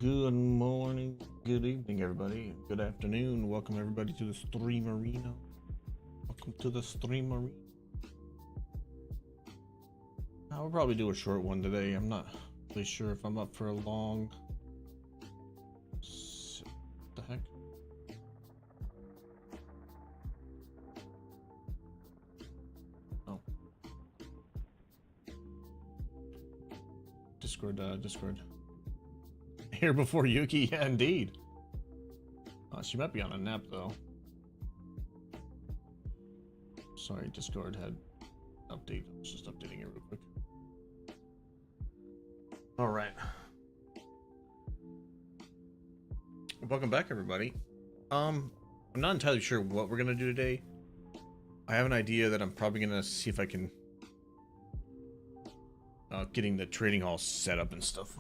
Good morning, good evening, everybody. Good afternoon. Welcome everybody to the stream arena. Welcome to the stream arena. I'll probably do a short one today. I'm not really sure if I'm up for a long. What the heck? Oh. Discord. Here before Yuki, yeah, indeed. She might be on a nap though. Sorry, Discord had update. I was just updating it real quick. All right. Welcome back, everybody. I'm not entirely sure what we're gonna do today. I have an idea that I'm probably gonna see if I can getting the trading hall set up and stuff.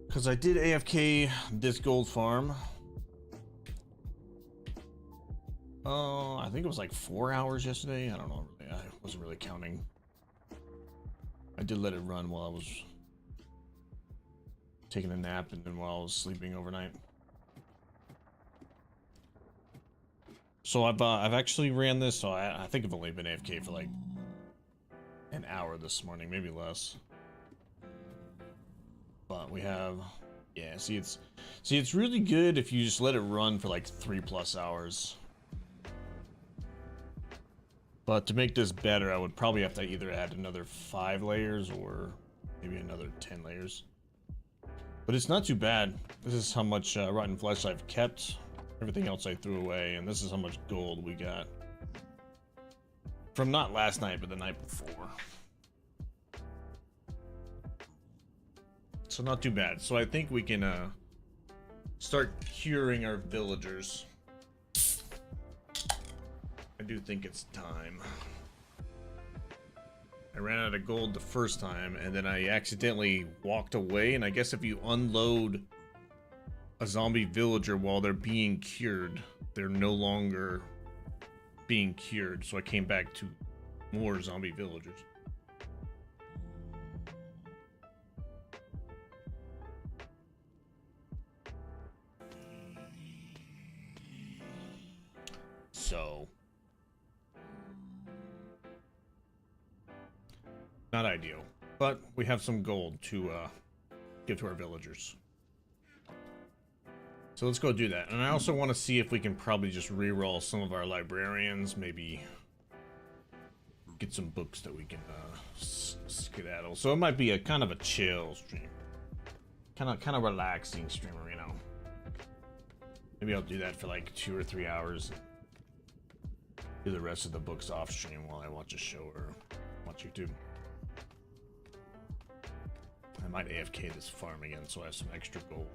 Because I did AFK this gold farm. I think it was like 4 hours yesterday. I don't know. Really. I wasn't really counting. I did let it run while I was taking a nap and then while I was sleeping overnight. So I've actually ran this. So I think I've only been AFK for like an hour this morning, maybe less. But we have, yeah, see it's really good if you just let it run for like 3+ hours. But to make this better, I would probably have to either add another 5 layers or maybe another 10 layers. But it's not too bad. This is how much rotten flesh I've kept. Everything else I threw away, and this is how much gold we got. From not last night, but the night before. So not too bad. So I think we can start curing our villagers. I do think it's time. I ran out of gold the first time and then I accidentally walked away, and I guess if you unload a zombie villager while they're being cured, they're no longer being cured. So I came back to more zombie villagers. So, not ideal, but we have some gold to give to our villagers. So let's go do that. And I also want to see if we can probably just reroll some of our librarians, maybe get some books that we can skedaddle. So it might be a kind of a chill stream, kind of relaxing streamer, you know. Maybe I'll do that for like 2 or 3 hours. Do the rest of the books off stream while I watch a show or watch YouTube. I might AFK this farm again so I have some extra gold.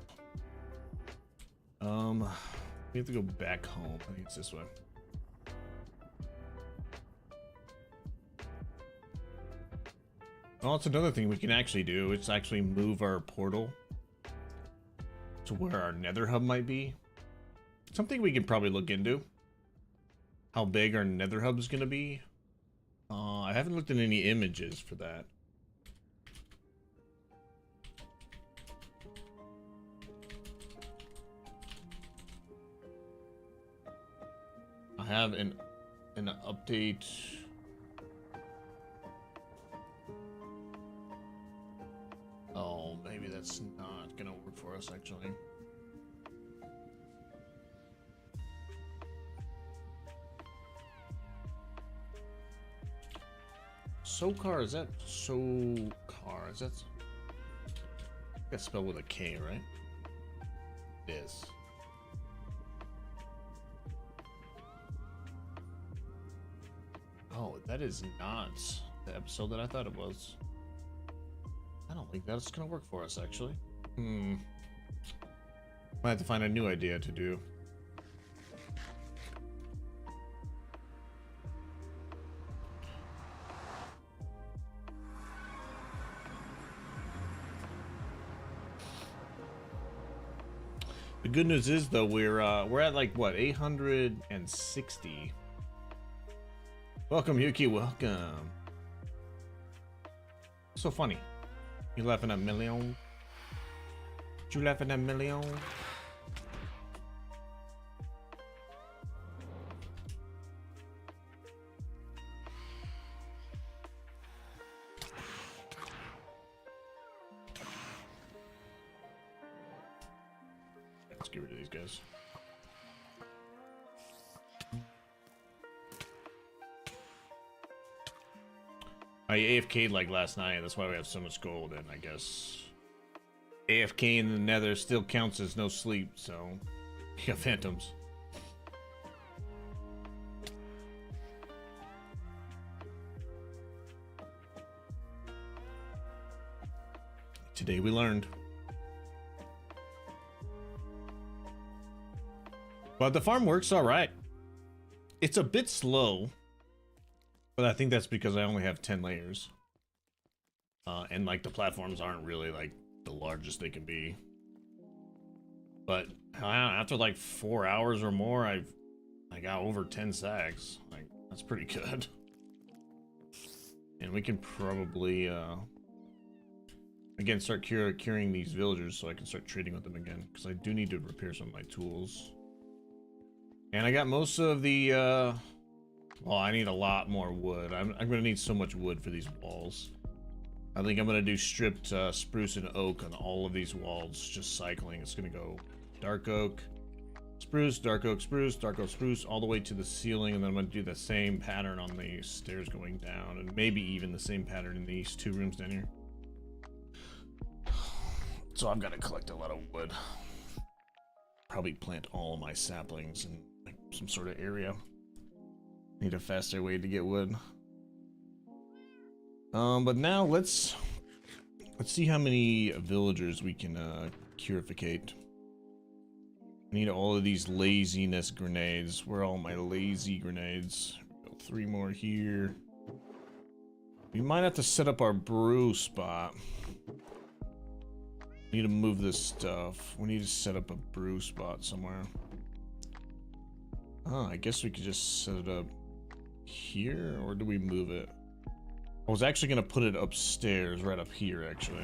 We have to go back home. I think it's this way. Oh, it's another thing we can actually do. It's actually move our portal to where our nether hub might be. Something we can probably look into. How big our nether hub is going to be. I haven't looked at any images for that. I have an update. Oh, maybe that's not going to work for us actually. Sokar, is that Sokar? Is that that's spelled with a K, right? It is. Oh, that is not the episode that I thought it was. I don't think that's gonna work for us actually. Might have to find a new idea to do. The good news is though, we're at like what, 860. Welcome Yuki, welcome. So funny. You laughing at Million? You laughing at million? Let's get rid of these guys. I AFK'd like last night, that's why we have so much gold, and I guess AFK in the nether still counts as no sleep, so you got phantoms. Today we learned. But the farm works alright. It's a bit slow, but I think that's because I only have 10 layers. And like the platforms aren't really like the largest they can be. But after like 4 hours or more, I got over 10 sacks. Like, that's pretty good. And we can probably again start curing these villagers so I can start trading with them again, because I do need to repair some of my tools. And I got most of the well, I need a lot more wood. I'm gonna need so much wood for these walls. I think I'm gonna do stripped spruce and oak on all of these walls, just cycling. It's gonna go dark oak, spruce, dark oak, spruce, all the way to the ceiling, and then I'm gonna do the same pattern on the stairs going down, and maybe even the same pattern in these 2 rooms down here. So I'm gonna collect a lot of wood. Probably plant all of my saplings in like some sort of area. Need a faster way to get wood. But now let's see how many villagers we can curificate. I need all of these laziness grenades. Where are all my lazy grenades? 3 more here. We might have to set up our brew spot. Need to move this stuff. We need to set up a brew spot somewhere. Oh, I guess we could just set it up here, or do we move it? I was actually gonna put it upstairs, right up here, actually.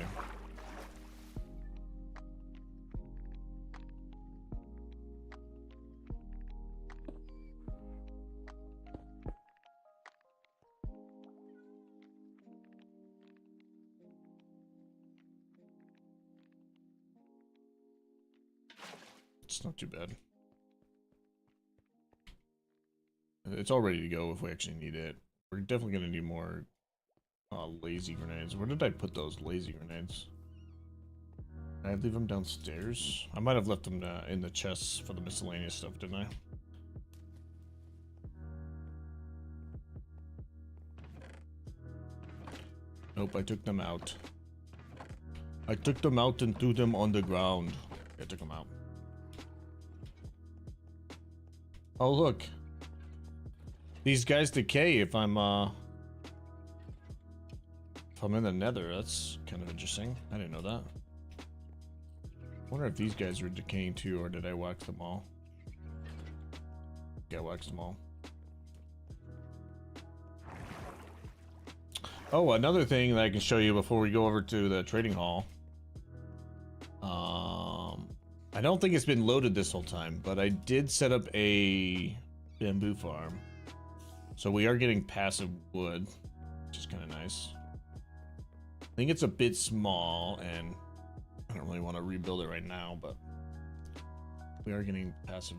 It's not too bad. It's all ready to go if we actually need it. We're definitely gonna need more lazy grenades. Where did I put those lazy grenades? Did I leave them downstairs? I might have left them in the chests for the miscellaneous stuff, didn't I? Nope, I took them out. I took them out and threw them on the ground. I took them out. Oh, look. These guys decay if I'm in the nether. That's kind of interesting. I didn't know that. I wonder if these guys are decaying too, or did I wax them all? Yeah, I waxed them all. Oh, another thing that I can show you before we go over to the trading hall. I don't think it's been loaded this whole time, but I did set up a bamboo farm. So we are getting passive wood, which is kind of nice. I think it's a bit small, and I don't really want to rebuild it right now, but we are getting passive.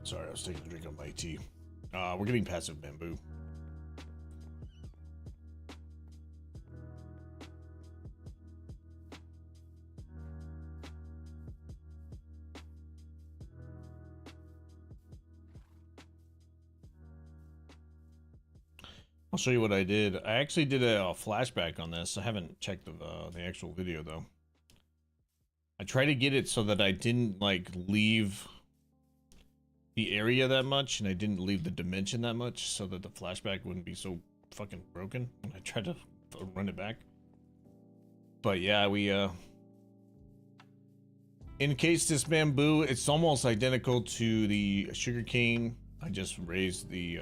Sorry, I was taking a drink of my tea. We're getting passive bamboo. I'll show you what I did. I actually did a flashback on this. I haven't checked the actual video though. I tried to get it so that I didn't like leave the area that much, and I didn't leave the dimension that much, so that the flashback wouldn't be so fucking broken when I tried to run it back. But yeah, we encase this bamboo. It's almost identical to the sugarcane. I just raised the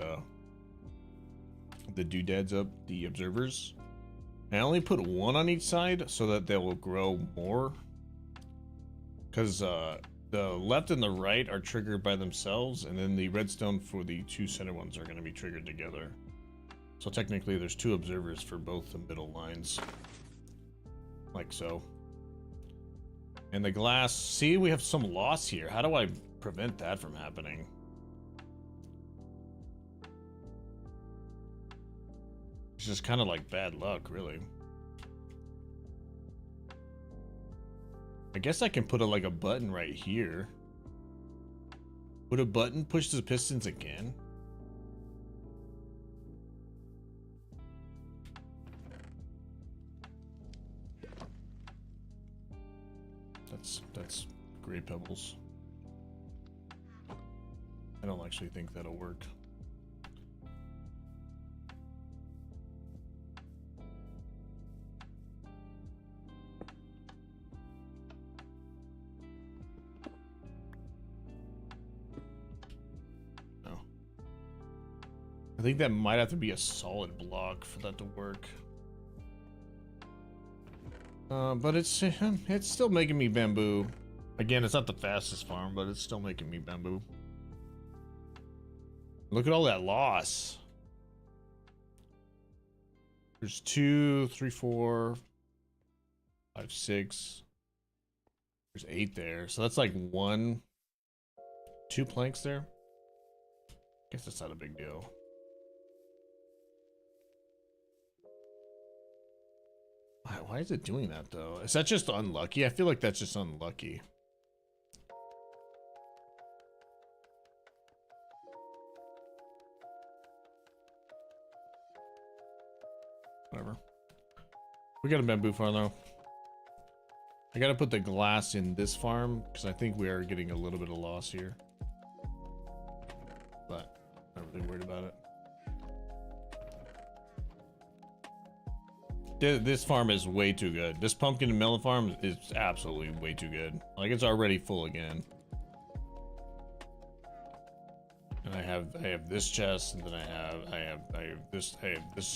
doodads up, the observers. I only put one on each side so that they will grow more. Because the left and the right are triggered by themselves, and then the redstone for the two center ones are going to be triggered together. So technically there's two observers for both the middle lines. Like so. And the glass, see, we have some loss here. How do I prevent that from happening? It's just kind of like bad luck, really. I guess I can put like a button right here. Would a button push the pistons again? That's great pebbles. I don't actually think that'll work. No. I think that might have to be a solid block for that to work. But it's still making me bamboo. Again, it's not the fastest farm, but it's still making me bamboo. Look at all that loss. There's 2, 3, 4, 5, 6. There's 8 there. So that's like 1, 2 planks there. Guess that's not a big deal. Why is it doing that though? Is that just unlucky? I feel like that's just unlucky. Whatever. We got a bamboo farm though. I gotta put the glass in this farm because I think we are getting a little bit of loss here. But I'm not really worried about it. This farm is way too good. This pumpkin and melon farm is absolutely way too good. Like, it's already full again. And I have this chest, and then I have this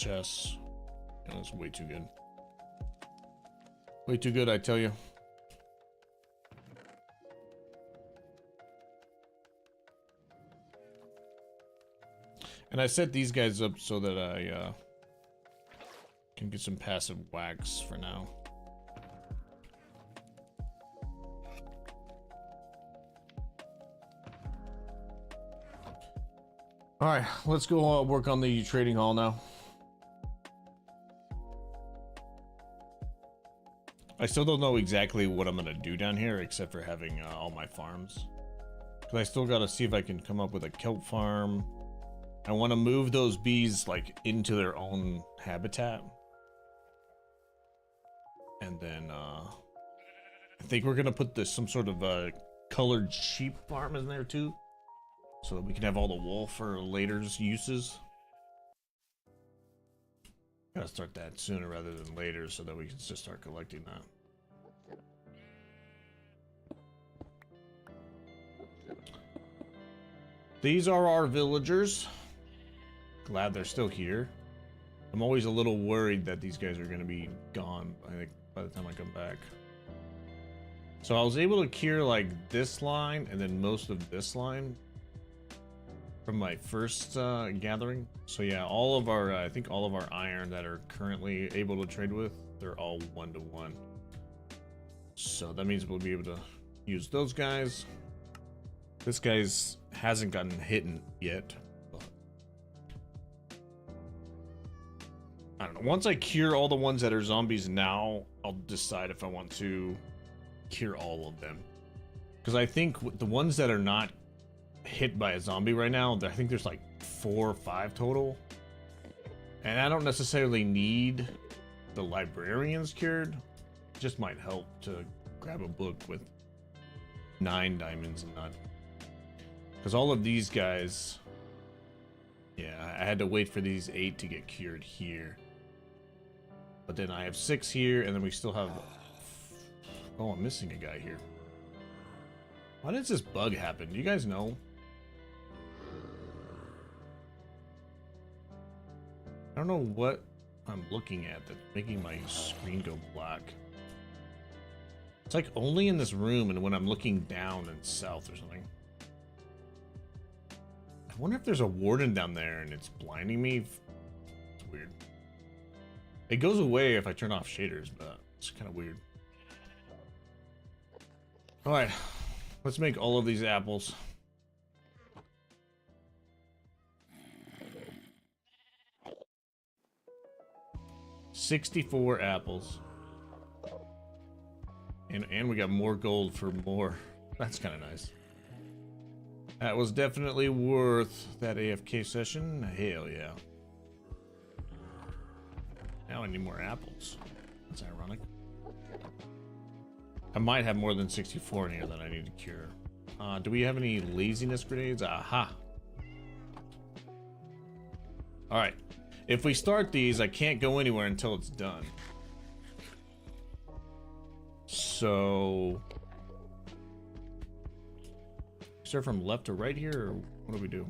chest. And it's way too good. Way too good, I tell you. And I set these guys up so that I can get some passive wax for now. All right, let's go work on the trading hall now. I still don't know exactly what I'm gonna do down here, except for having all my farms. Because I still gotta see if I can come up with a kelp farm. I want to move those bees like into their own habitat. And then I think we're gonna put some sort of colored sheep farm in there too, so that we can have all the wool for later's uses. Gotta start that sooner rather than later, so that we can just start collecting that. These are our villagers. Glad they're still here. I'm always a little worried that these guys are gonna be gone, I think, by the time I come back. So I was able to cure like this line and then most of this line from my first gathering. So yeah, all of our I think all of our iron that are currently able to trade with, they're all 1-to-1. So that means we'll be able to use those guys. This guy's hasn't gotten hit yet, but I don't know. Once I cure all the ones that are zombies now, I'll decide if I want to cure all of them. Because I think the ones that are not hit by a zombie right now, I think there's like 4 or 5 total. And I don't necessarily need the librarians cured. It just might help to grab a book with 9 diamonds and not. Because all of these guys, yeah, I had to wait for these 8 to get cured here. But then I have 6 here, and then we still have... Oh, I'm missing a guy here. Why does this bug happen? Do you guys know? I don't know what I'm looking at that's making my screen go black. It's like only in this room and when I'm looking down and south or something. I wonder if there's a warden down there and it's blinding me. It's weird. It goes away if I turn off shaders, but it's kind of weird. Alright, let's make all of these apples. $64 apples. And we got more gold for more. That's kind of nice. That was definitely worth that AFK session. Hell yeah. Now I need more apples. That's ironic. I might have more than 64 in here that I need to cure. Do we have any laziness grenades? Aha. Alright. If we start these, I can't go anywhere until it's done. So... start from left to right here, or what do we do?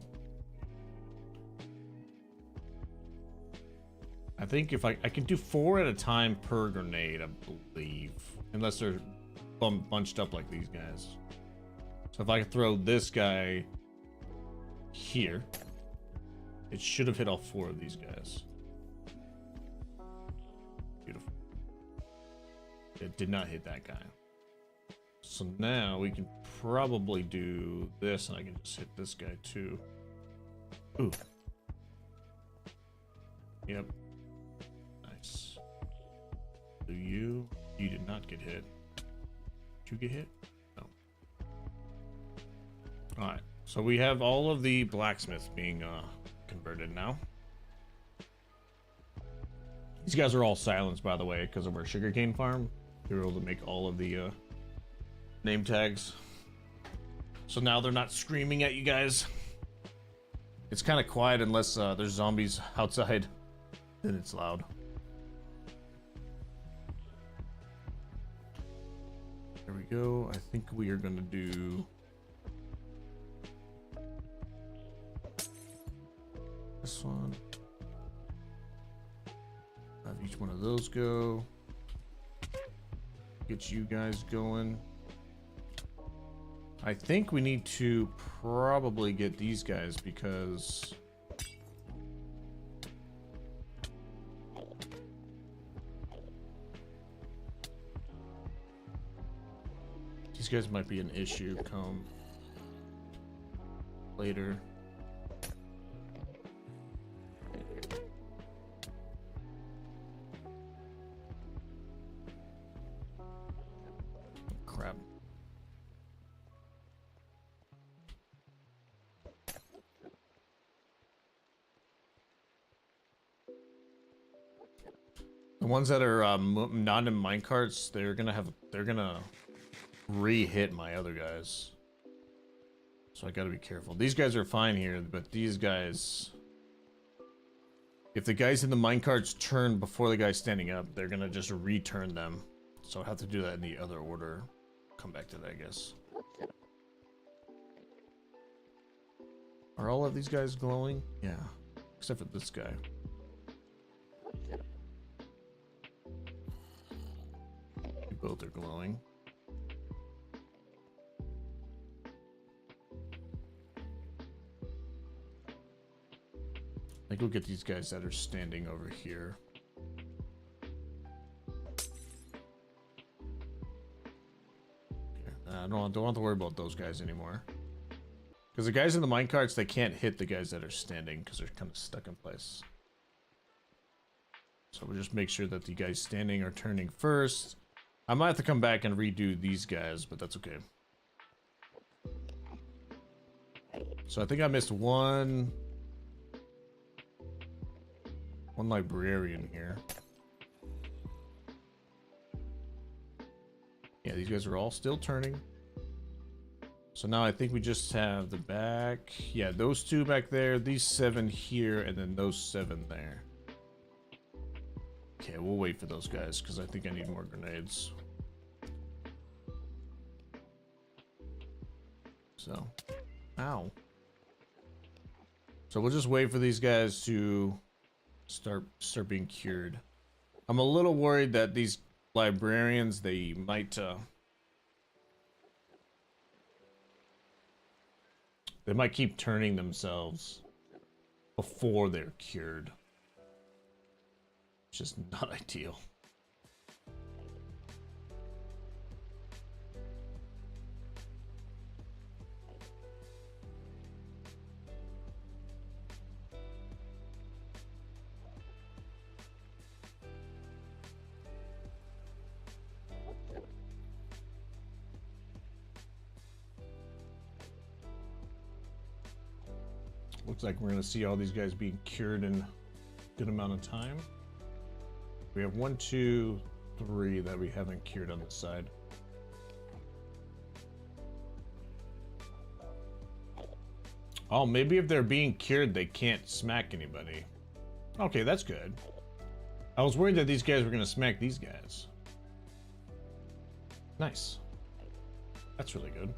I think if I can do 4 at a time per grenade, I believe. Unless they're bunched up like these guys. So if I throw this guy here, it should have hit all 4 of these guys. Beautiful. It did not hit that guy. So now we can probably do this, and I can just hit this guy too. Ooh. Yep. Nice. Do you? You did not get hit. Did you get hit? No. Alright. So we have all of the blacksmiths being converted now. These guys are all silenced, by the way, because of our sugarcane farm. We were able to make all of the name tags. So now they're not screaming at you guys. It's kind of quiet unless there's zombies outside. Then it's loud. There we go. I think we are going to do... this one. Have each one of those go. Get you guys going. I think we need to probably get these guys because these guys might be an issue come later. Crap. The ones that are not in minecarts, they're gonna re-hit my other guys. So I gotta be careful. These guys are fine here, but these guys, if the guys in the minecarts turn before the guy standing up, they're gonna just return them. So I have to do that in the other order. Come back to that, I guess. Are all of these guys glowing? Yeah, except for this guy. Both are glowing. I think we'll get these guys that are standing over here. Okay. I don't have to worry about those guys anymore. Because the guys in the minecarts, they can't hit the guys that are standing because they're kind of stuck in place. So we'll just make sure that the guys standing are turning first. I might have to come back and redo these guys, but that's okay. So I think I missed one librarian here. Yeah, these guys are all still turning. So now I think we just have the back. Yeah, those 2 back there, these 7 here, and then those 7 there. Okay, we'll wait for those guys because I think I need more grenades. so. Ow. So we'll just wait for these guys to start being cured. I'm a little worried that these librarians, they might keep turning themselves before they're cured. It's just not ideal. Looks like we're gonna see all these guys being cured in a good amount of time. We have 1, 2, 3 that we haven't cured on this side. Oh, maybe if they're being cured, they can't smack anybody. Okay, that's good. I was worried that these guys were gonna smack these guys. Nice. That's really good.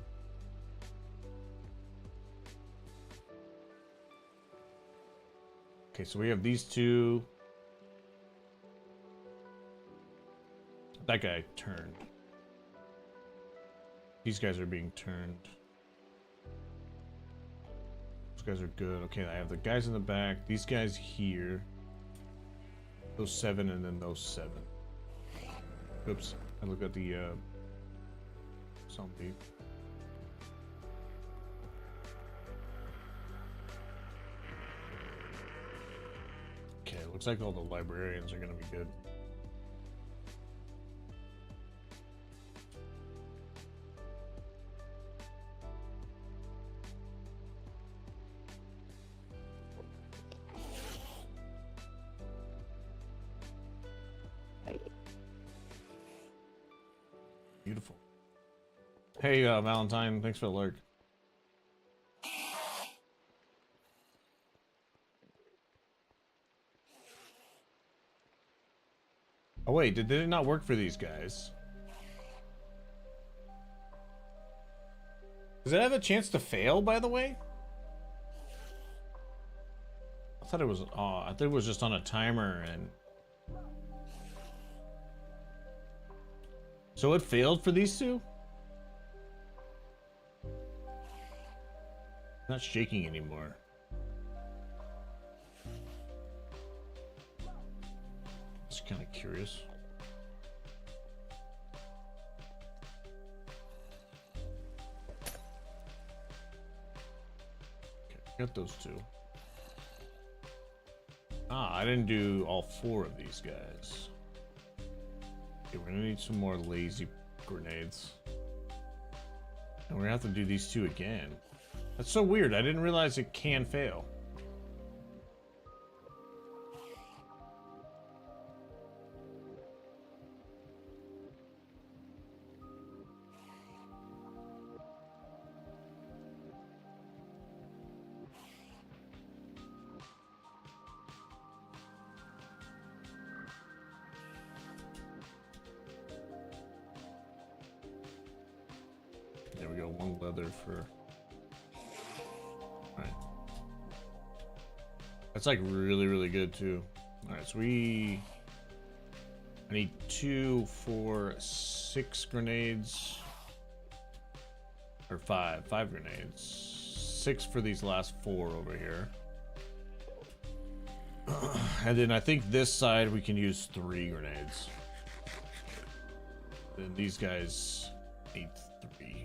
Okay, so we have these two. That guy turned. These guys are being turned. Those guys are good. Okay, I have the guys in the back. These guys here. Those 7 and then those 7. Oops. I looked at the zombie. Okay, looks like all the librarians are gonna be good. Beautiful. Hey, Valentine, thanks for the lurk. Oh wait, did it not work for these guys? Does it have a chance to fail, by the way? I thought it was, I thought it was just on a timer and... So it failed for these two? Not shaking anymore. Just kind of curious. Okay, got those two. Ah, I didn't do all 4 of these guys. Okay, we're gonna need some more lazy grenades. And we're gonna have to do these 2 again. That's so weird. I didn't realize it can fail. There we go, 1 leather for... Alright. That's like really, really good too. Alright, so I need 2, 4, 6 grenades. Or 5 grenades. 6 for these last 4 over here. And then I think this side we can use 3 grenades. Then these guys need 3.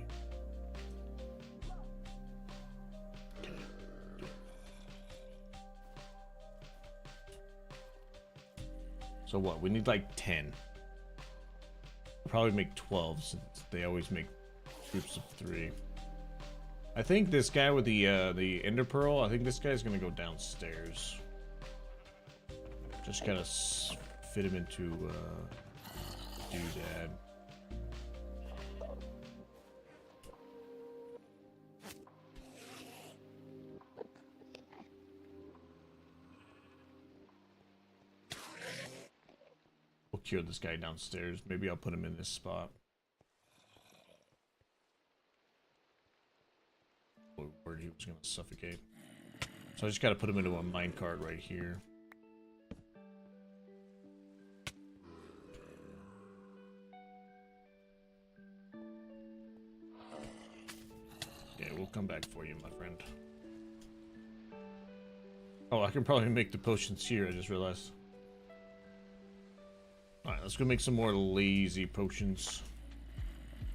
So what? We need like 10. We'll probably make 12 since they always make groups of 3. I think this guy with the ender pearl, I think this guy's gonna go downstairs. Just gotta fit him into doodad. We'll cure this guy downstairs. Maybe I'll put him in this spot. Worried he was gonna suffocate. So I just gotta put him into a minecart right here. Okay, we'll come back for you, my friend. Oh, I can probably make the potions here, I just realized. Alright, let's go make some more lazy potions.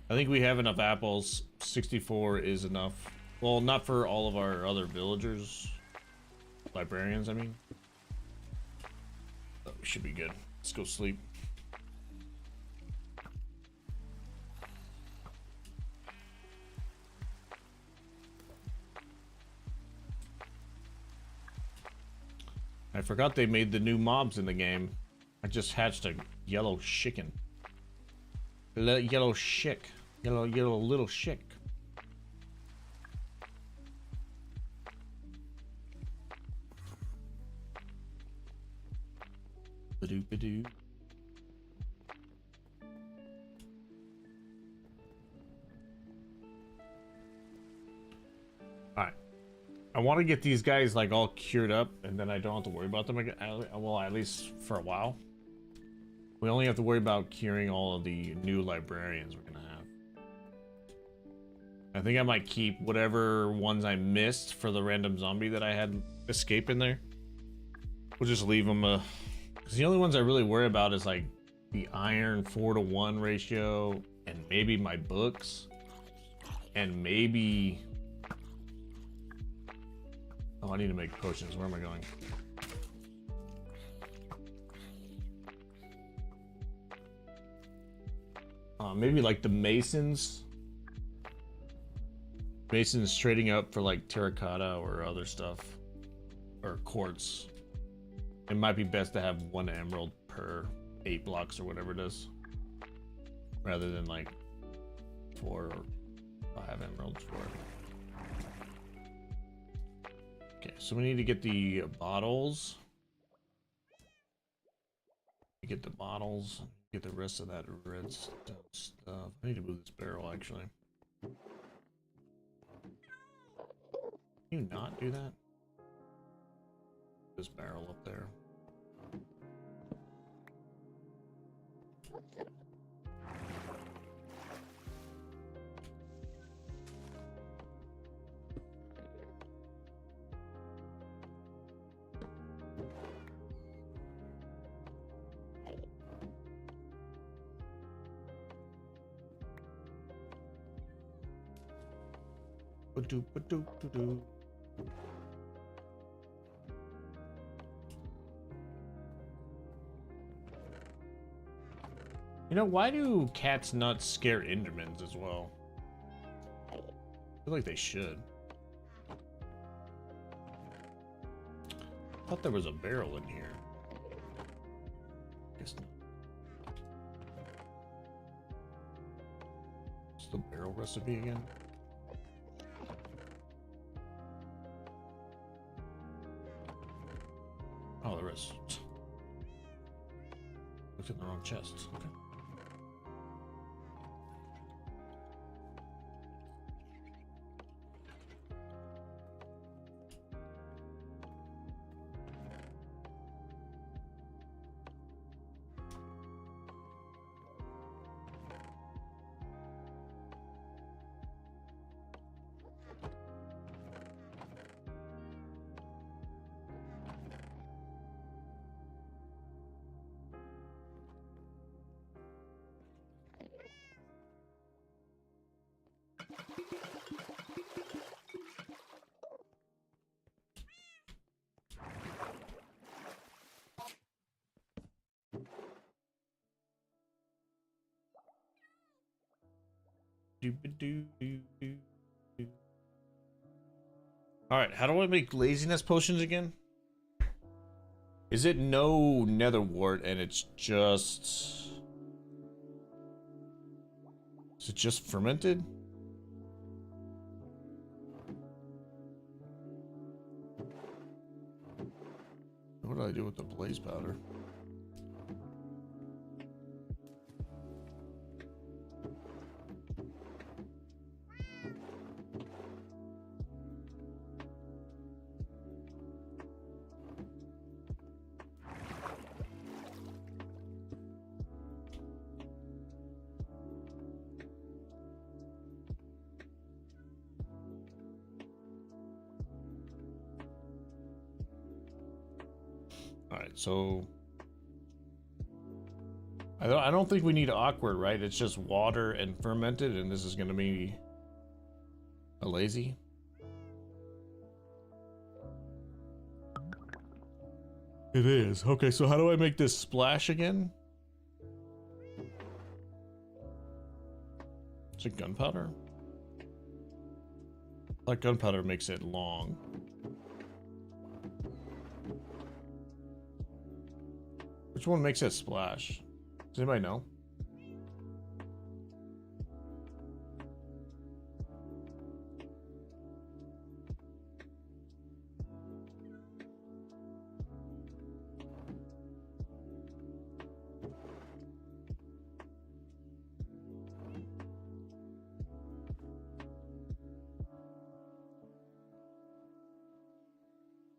I think we have enough apples. 64 is enough. Well, not for all of our other villagers. Librarians, I mean. But we should be good. Let's go sleep. I forgot they made the new mobs in the game. I just hatched a yellow chicken. Yellow chick. Yellow little chick. Badoo badoo. Alright. I want to get these guys like all cured up and then I don't have to worry about them again. Well, at least for a while. We only have to worry about curing all of the new librarians we're gonna have. I think I might keep whatever ones I missed for the random zombie that I had escape in there. We'll just leave them, because the only ones I really worry about is like the iron 4-to-1 ratio and maybe my books and maybe... Oh, I need to make potions. Where am I going? Maybe like the masons. Masons trading up for like terracotta or other stuff. Or quartz. It might be best to have 1 emerald per 8 blocks or whatever it is. Rather than like 4 or 5 emeralds for it. Okay, so we need to get the bottles. Get the bottles. Get the rest of that red stuff. I need to move this barrel, actually. Can you not do that? This barrel up there. Ba-do-ba-do-ba-do. You know, why do cats not scare Endermans as well? I feel like they should. I thought there was a barrel in here. Guess not. What's the barrel recipe again? Oh, there is. Looked in the wrong chest. Okay. Alright, how do I make laziness potions again? Is it no nether wart and it's just... Is it just fermented? What do I do with the blaze powder? Alright, so I don't think we need awkward, right? It's just water and fermented, and this is gonna be a lazy. It is. Okay, so how do I make this splash again? Is it gunpowder? Like gunpowder makes it long. Which one makes it splash? Does anybody know?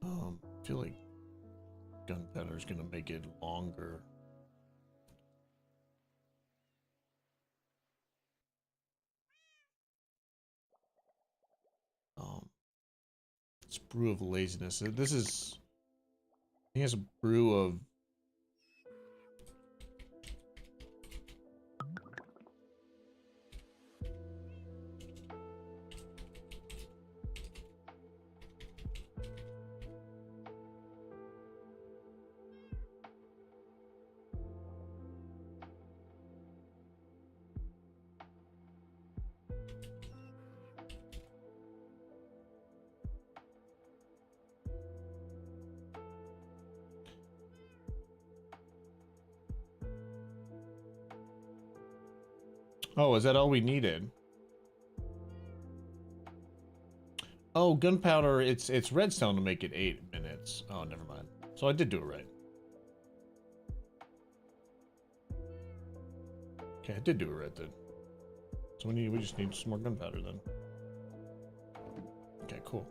I feel like gunpowder is gonna make it longer. It's brew of laziness. This is, I think it's a brew of. Oh, is that all we needed? Oh, gunpowder, it's redstone to make it 8 minutes. Oh, never mind. So I did do it right. Okay, I did do it right then. So we just need some more gunpowder then. Okay, cool.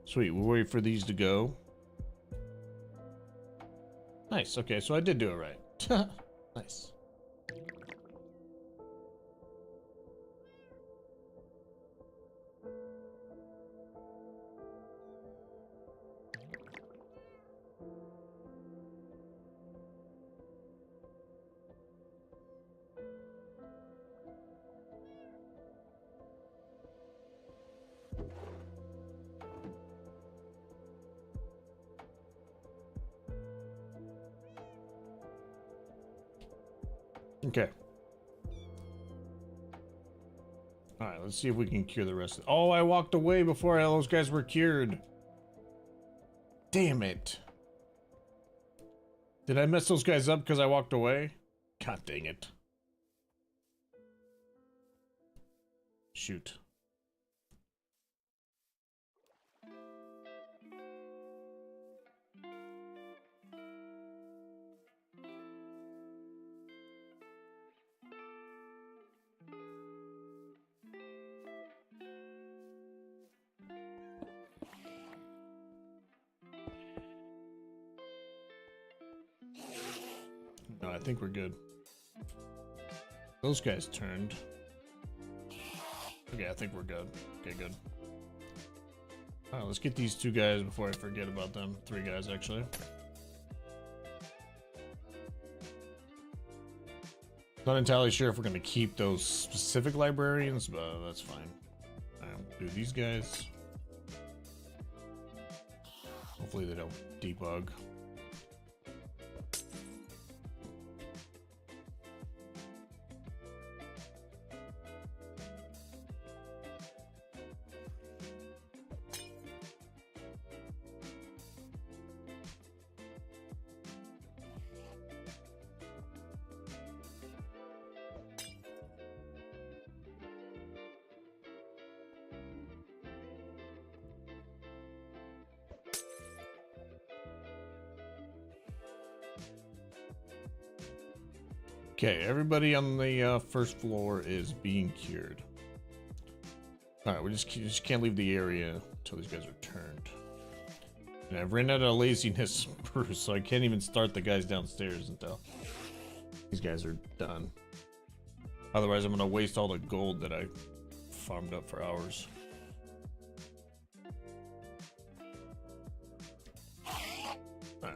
Sweet, we'll wait for these to go. Nice, okay, so I did do it right. Nice. Okay. Alright, let's see if we can cure the rest of it. Oh, I walked away before those guys were cured. Damn it. Did I mess those guys up because I walked away? God dang it. Shoot. No, I think we're good. Those guys turned. Okay, I think we're good. Okay, good. Alright, let's get these 2 guys before I forget about them. 3 guys, actually. Not entirely sure if we're going to keep those specific librarians, but that's fine. Alright, we'll do these guys. Hopefully they don't debug. Okay, everybody on the first floor is being cured. Alright, we just can't leave the area until these guys are turned. And I've ran out of laziness, Bruce, so I can't even start the guys downstairs until these guys are done. Otherwise, I'm gonna waste all the gold that I farmed up for hours.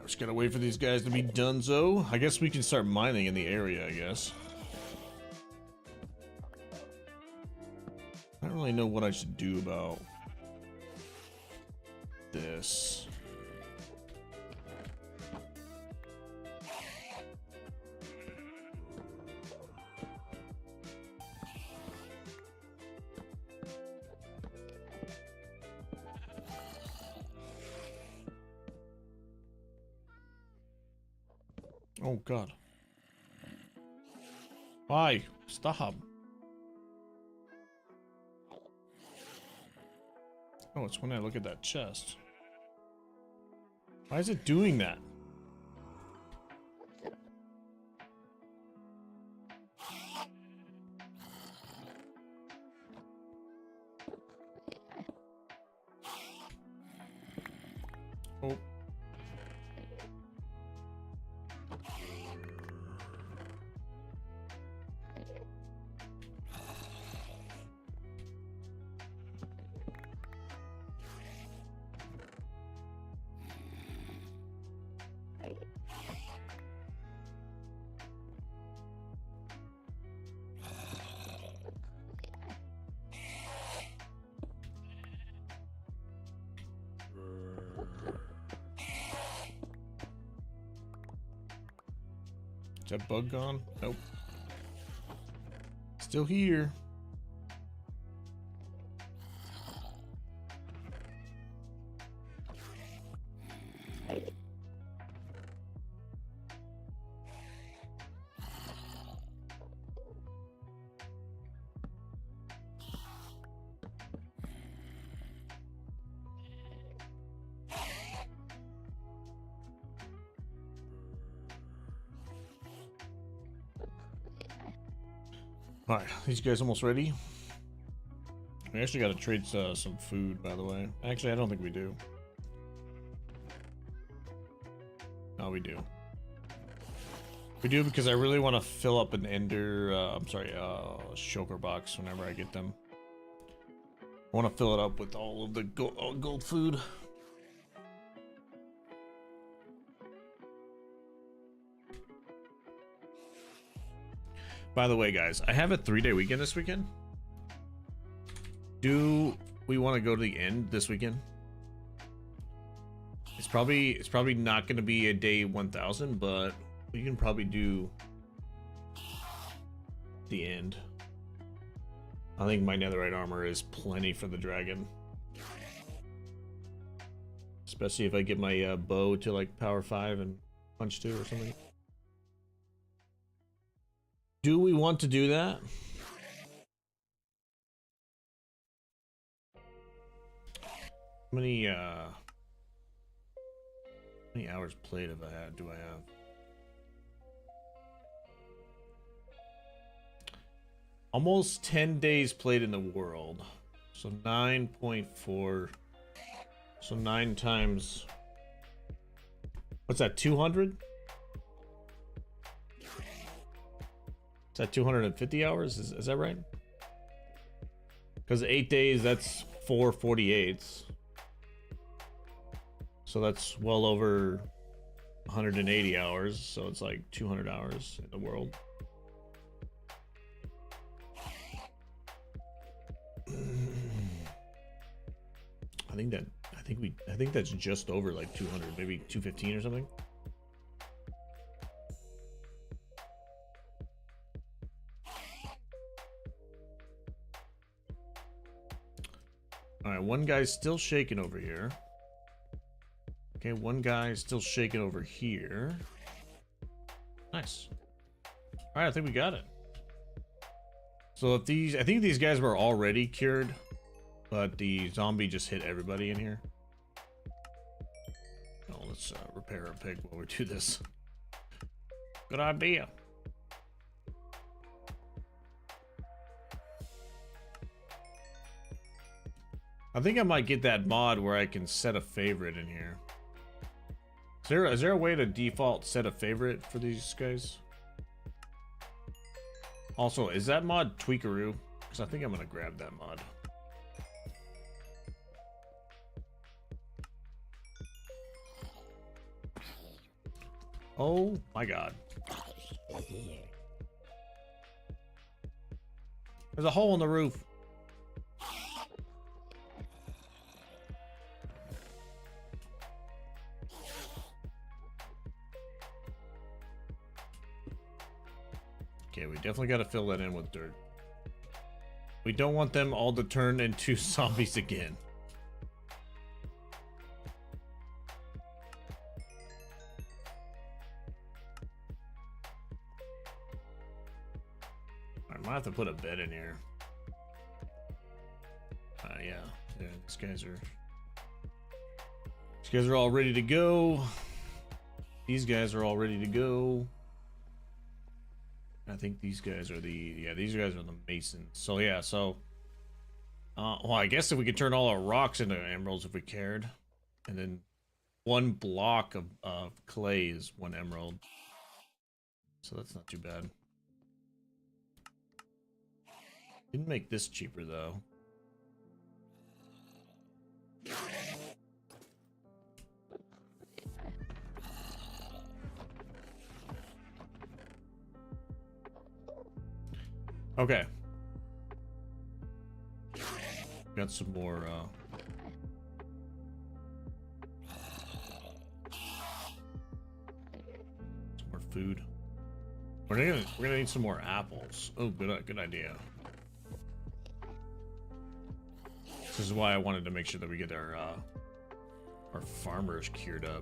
Just gotta wait for these guys to be donezo. I guess we can start mining in the area, I guess. I don't really know what I should do about this. Oh god. Why? Stop. Oh, it's when I look at that chest. Why is it doing that? Oh. Is that bug gone? Nope. Still here. Alright, these guys almost ready. We actually got to trade some food, by the way. Actually, I don't think we do. No, we do. We do because I really want to fill up an ender, shulker box whenever I get them. I want to fill it up with all of the gold food. By the way, guys, I have a 3-day weekend this weekend. Do we want to go to the end this weekend? It's probably not going to be a day 1000, but we can probably do the end. I think my netherite armor is plenty for the dragon. Especially if I get my bow to like power 5 and punch 2 or something. Do we want to do that? How many hours played have I had? Do I have? Almost 10 days played in the world. So 9.4. So 9 times. What's that? 200? Is that 250 hours? Is that right? Because 8 days, that's 4 48s. So that's well over 180 hours. So it's like 200 hours in the world. I think that's just over like 200, maybe 215 or something. All right, one guy's still shaking over here. Okay, one guy's still shaking over here. Nice. All right, I think we got it. So if these, I think these guys were already cured, but the zombie just hit everybody in here. Oh, let's repair our pig while we do this. Good idea. I think I might get that mod where I can set a favorite in here. Is there a way to default set a favorite for these guys? Also, is that mod tweakaroo? Because I think I'm gonna grab that mod. Oh my god. There's a hole in the roof. Okay, we definitely got to fill that in with dirt. We don't want them all to turn into zombies again. I might have to put a bed in here. Yeah, these guys are all ready to go. These guys are all ready to go. I think these guys are these guys are the masons. So yeah, well, I guess if we could turn all our rocks into emeralds if we cared, and then one block of clay is 1 emerald. So that's not too bad. Didn't make this cheaper though. Okay. Got some more food. We're gonna need some more apples. Oh, good idea. This is why I wanted to make sure that we get our farmers cured up.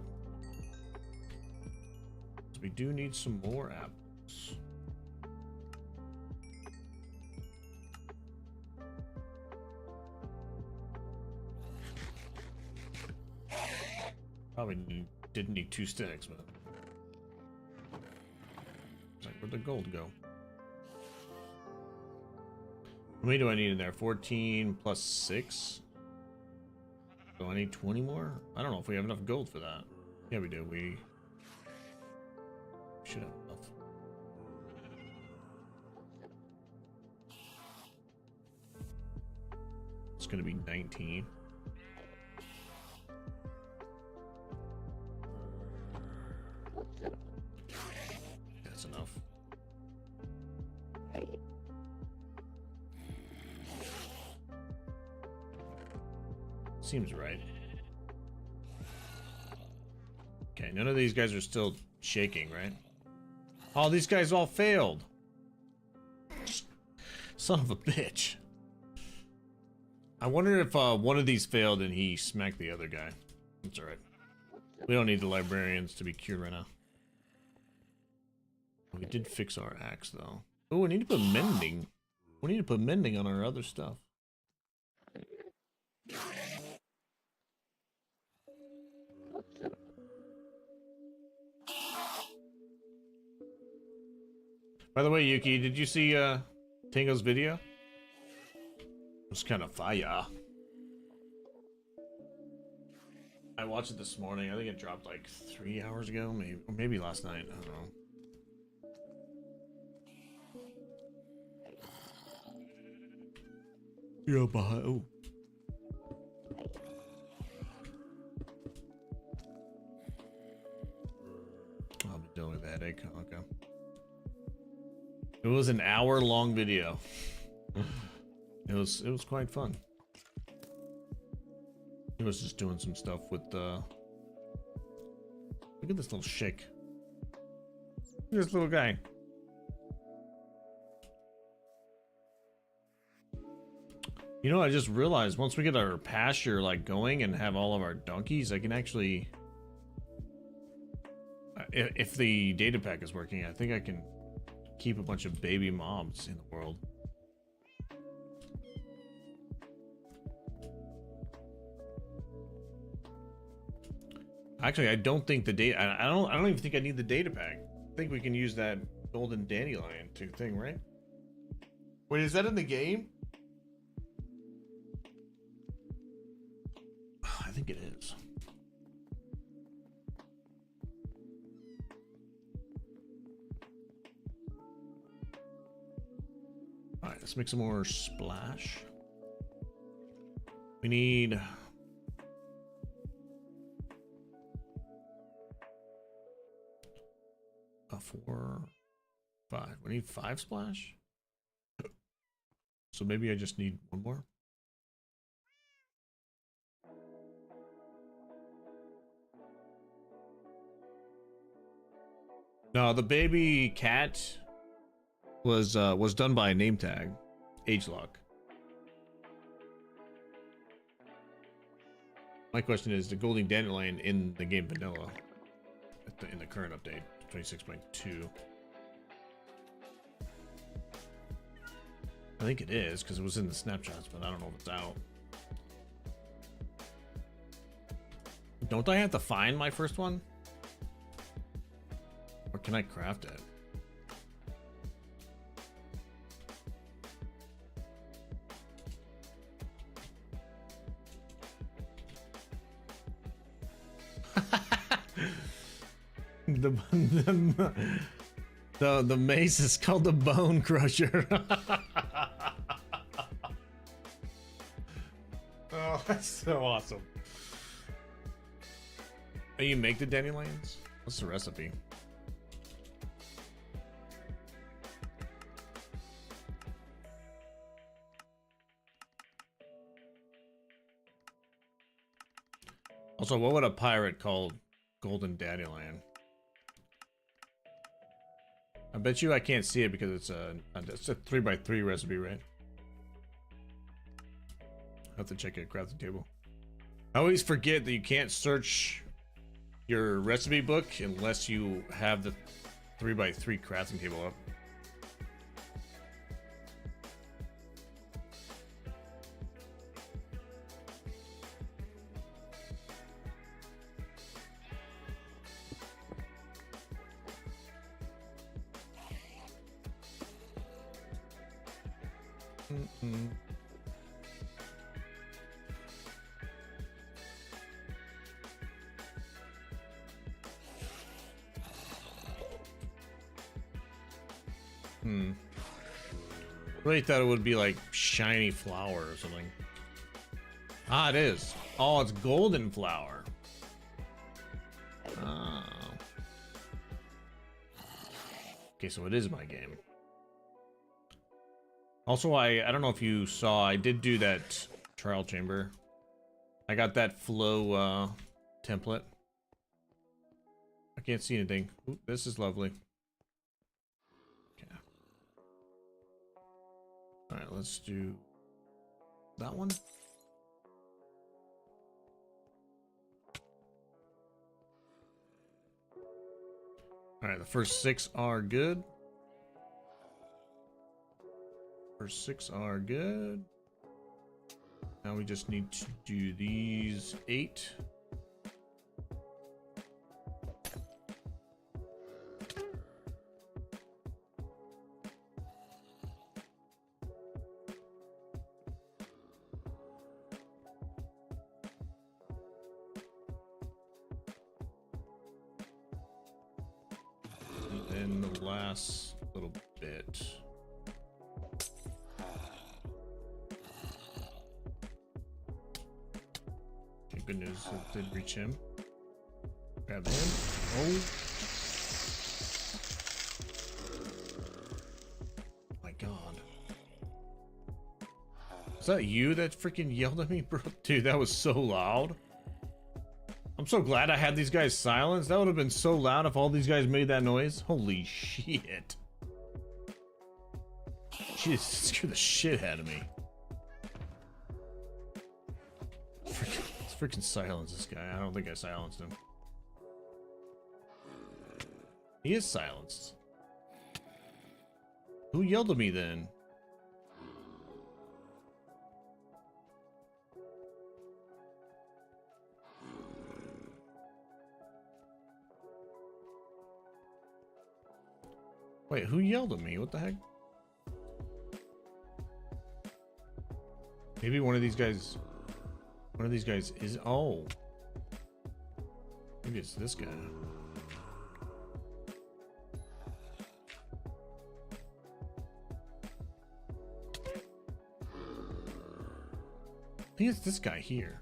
So we do need some more apples. Probably didn't need 2 sticks, but it's like, where'd the gold go? How many do I need in there? 14 plus 6? Do I need 20 more? I don't know if we have enough gold for that. Yeah, we do. We should have enough. It's gonna be 19. That's enough. Seems right. Okay, none of these guys are still shaking, right? Oh, these guys all failed. Son of a bitch. I wonder if one of these failed and he smacked the other guy. That's alright. We don't need the librarians to be cured right now. We did fix our axe, though. Oh, we need to put mending. We need to put mending on our other stuff. By the way, Yuki, did you see Tango's video? It was kind of fire. I watched it this morning. I think it dropped like 3 hours ago, maybe last night. I don't know. Yeah, behind. Oh. I'll be dealing with a headache. Okay. It was an hour-long video. It was quite fun. He was just doing some stuff with look at this little shake. Look at this little guy. You know, I just realized once we get our pasture like going and have all of our donkeys, I can actually, if the data pack is working, I think I can keep a bunch of baby mobs in the world. Actually, I don't think the data. I don't even think I need the data pack. I think we can use that golden dandelion thing, right? Wait, is that in the game? I think it is. All right, let's make some more splash. We need. 4, 5. We need 5 splash. So maybe I just need 1 more. No, the baby cat was done by a name tag, age lock. My question is, the golden dandelion in the game vanilla, in the current update, 26.2. I think it is, because it was in the snapshots, but I don't know if it's out. Don't I have to find my first one? Or can I craft it? The mace is called the Bone Crusher. Oh, that's so awesome. Oh, you make the dandelions? What's the recipe? Also, what would a pirate call golden dandelion? I bet you I can't see it because it's a 3x3 recipe, right? I have to check it, crafting table. I always forget that you can't search your recipe book unless you have the 3x3 crafting table up. Really thought it would be like shiny flower or something. Ah, it is. Oh, it's golden flower. Oh. Okay, so it is my game. Also, I don't know if you saw, I did do that trial chamber. I got that flow template. I can't see anything. Ooh, this is lovely. Okay. All right, let's do that one. All right, the first 6 are good. First 6 are good. Now we just need to do these 8. And then the last little bit. Good news, it did reach him. Grab him. Oh my god. Is that you that freaking yelled at me, bro? Dude, that was so loud. I'm so glad I had these guys silenced. That would have been so loud if all these guys made that noise. Holy shit. Jeez, scared the shit out of me. Freaking silence this guy. I don't think I silenced him. He is silenced. Who yelled at me then? Wait, who yelled at me? What the heck? Maybe one of these guys... One of these guys is... Oh. Maybe it's this guy. I think it's this guy here.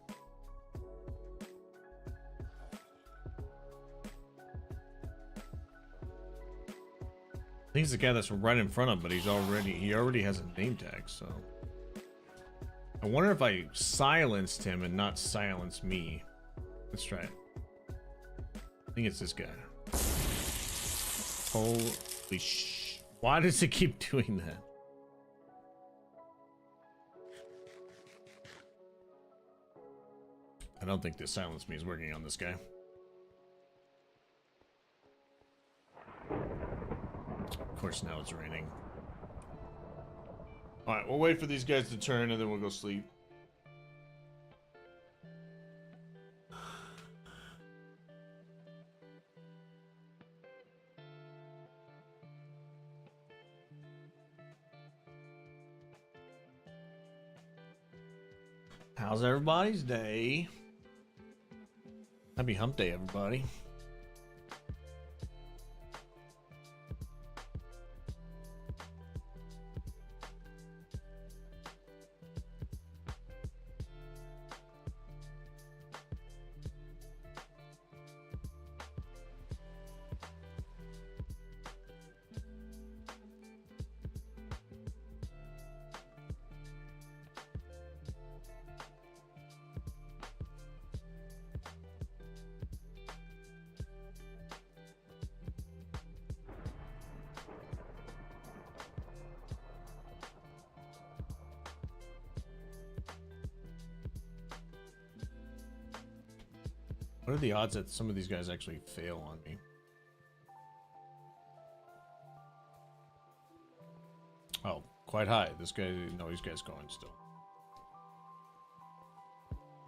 think it's the guy that's right in front of him, but he already has a name tag, so. I wonder if I silenced him and not silenced me. Let's try it. I think it's this guy. Holy sh... Why does it keep doing that? I don't think this silence me is working on this guy. Of course, now it's raining. Alright, we'll wait for these guys to turn and then we'll go sleep. How's everybody's day? Happy hump day, everybody. What are the odds that some of these guys actually fail on me? Oh, quite high. This guy, no, these guys going still.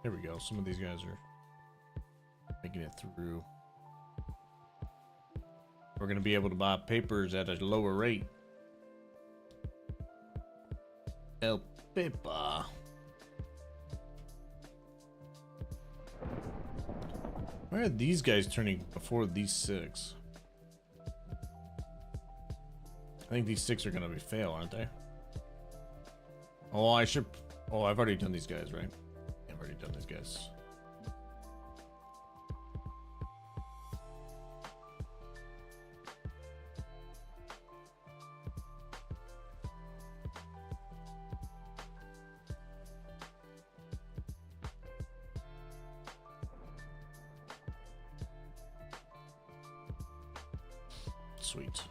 There we go. Some of these guys are making it through. We're going to be able to buy papers at a lower rate. El paper. Why are these guys turning before these 6? I think these 6 are gonna be fail, aren't they? Oh, I should. Oh, I've already done these guys, right? I've already done these guys. Sweet.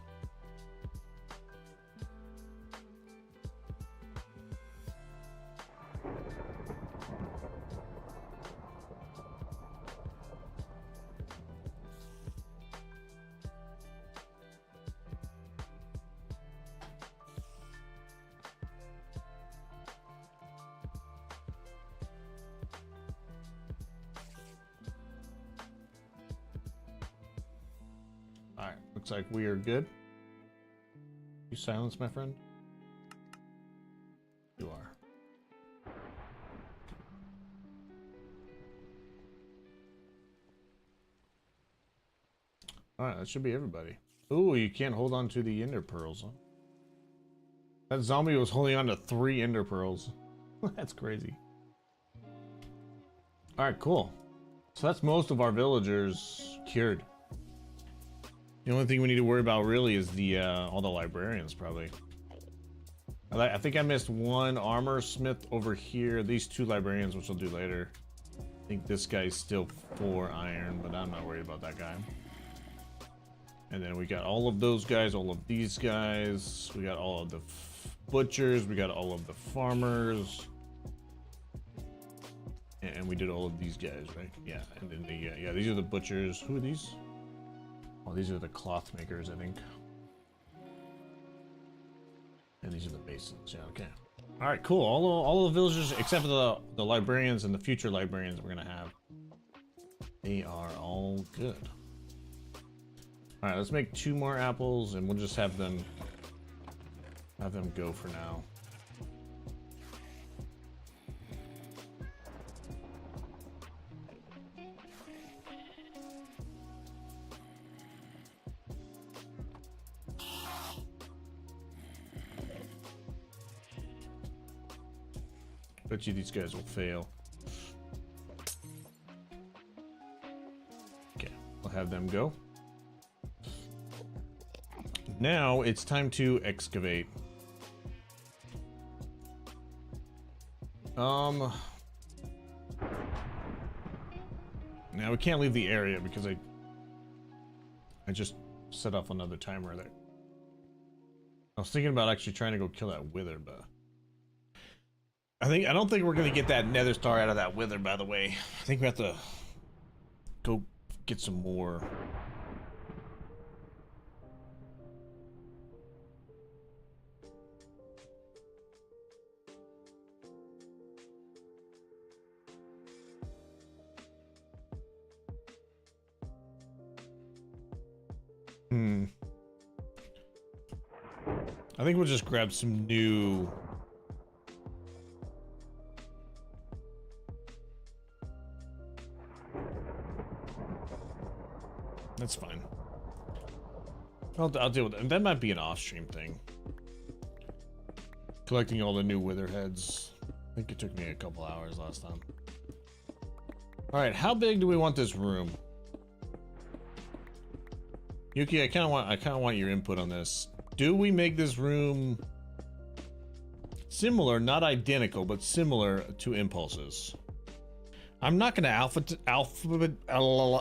Alright, looks like we are good. You silence, my friend? You are. Alright, that should be everybody. Ooh, you can't hold on to the ender pearls, huh? That zombie was holding on to 3 ender pearls. That's crazy. Alright, cool. So that's most of our villagers cured. The only thing we need to worry about really is the all the librarians, probably. I think I missed 1 armor smith over here. These 2 librarians, which I'll do later. I think this guy's still 4 iron, but I'm not worried about that guy. And then we got all of those guys, all of these guys. We got all of the butchers. We got all of the farmers. And we did all of these guys, right? Yeah, and then yeah, these are the butchers. Who are these? Oh, these are the cloth makers, I think. And these are the masons. Yeah, okay. All right, cool. All the villagers, except for the librarians and the future librarians we're gonna have, they are all good. All right, let's make 2 more apples, and we'll just have them go for now. Bet you these guys will fail. Okay, we'll have them go. now it's time to excavate. Now we can't leave the area because I just set off another timer there. I was thinking about actually trying to go kill that wither, but I don't think we're gonna get that nether star out of that wither, by the way. I think we have to go get some more. I think we'll just grab some new... That's fine. I'll deal with it. And that might be an off-stream thing. Collecting all the new wither heads. I think it took me a couple hours last time. Alright, how big do we want this room? Yuki, I kinda want your input on this. Do we make this room similar, not identical, but similar to Impulse's? I'm not gonna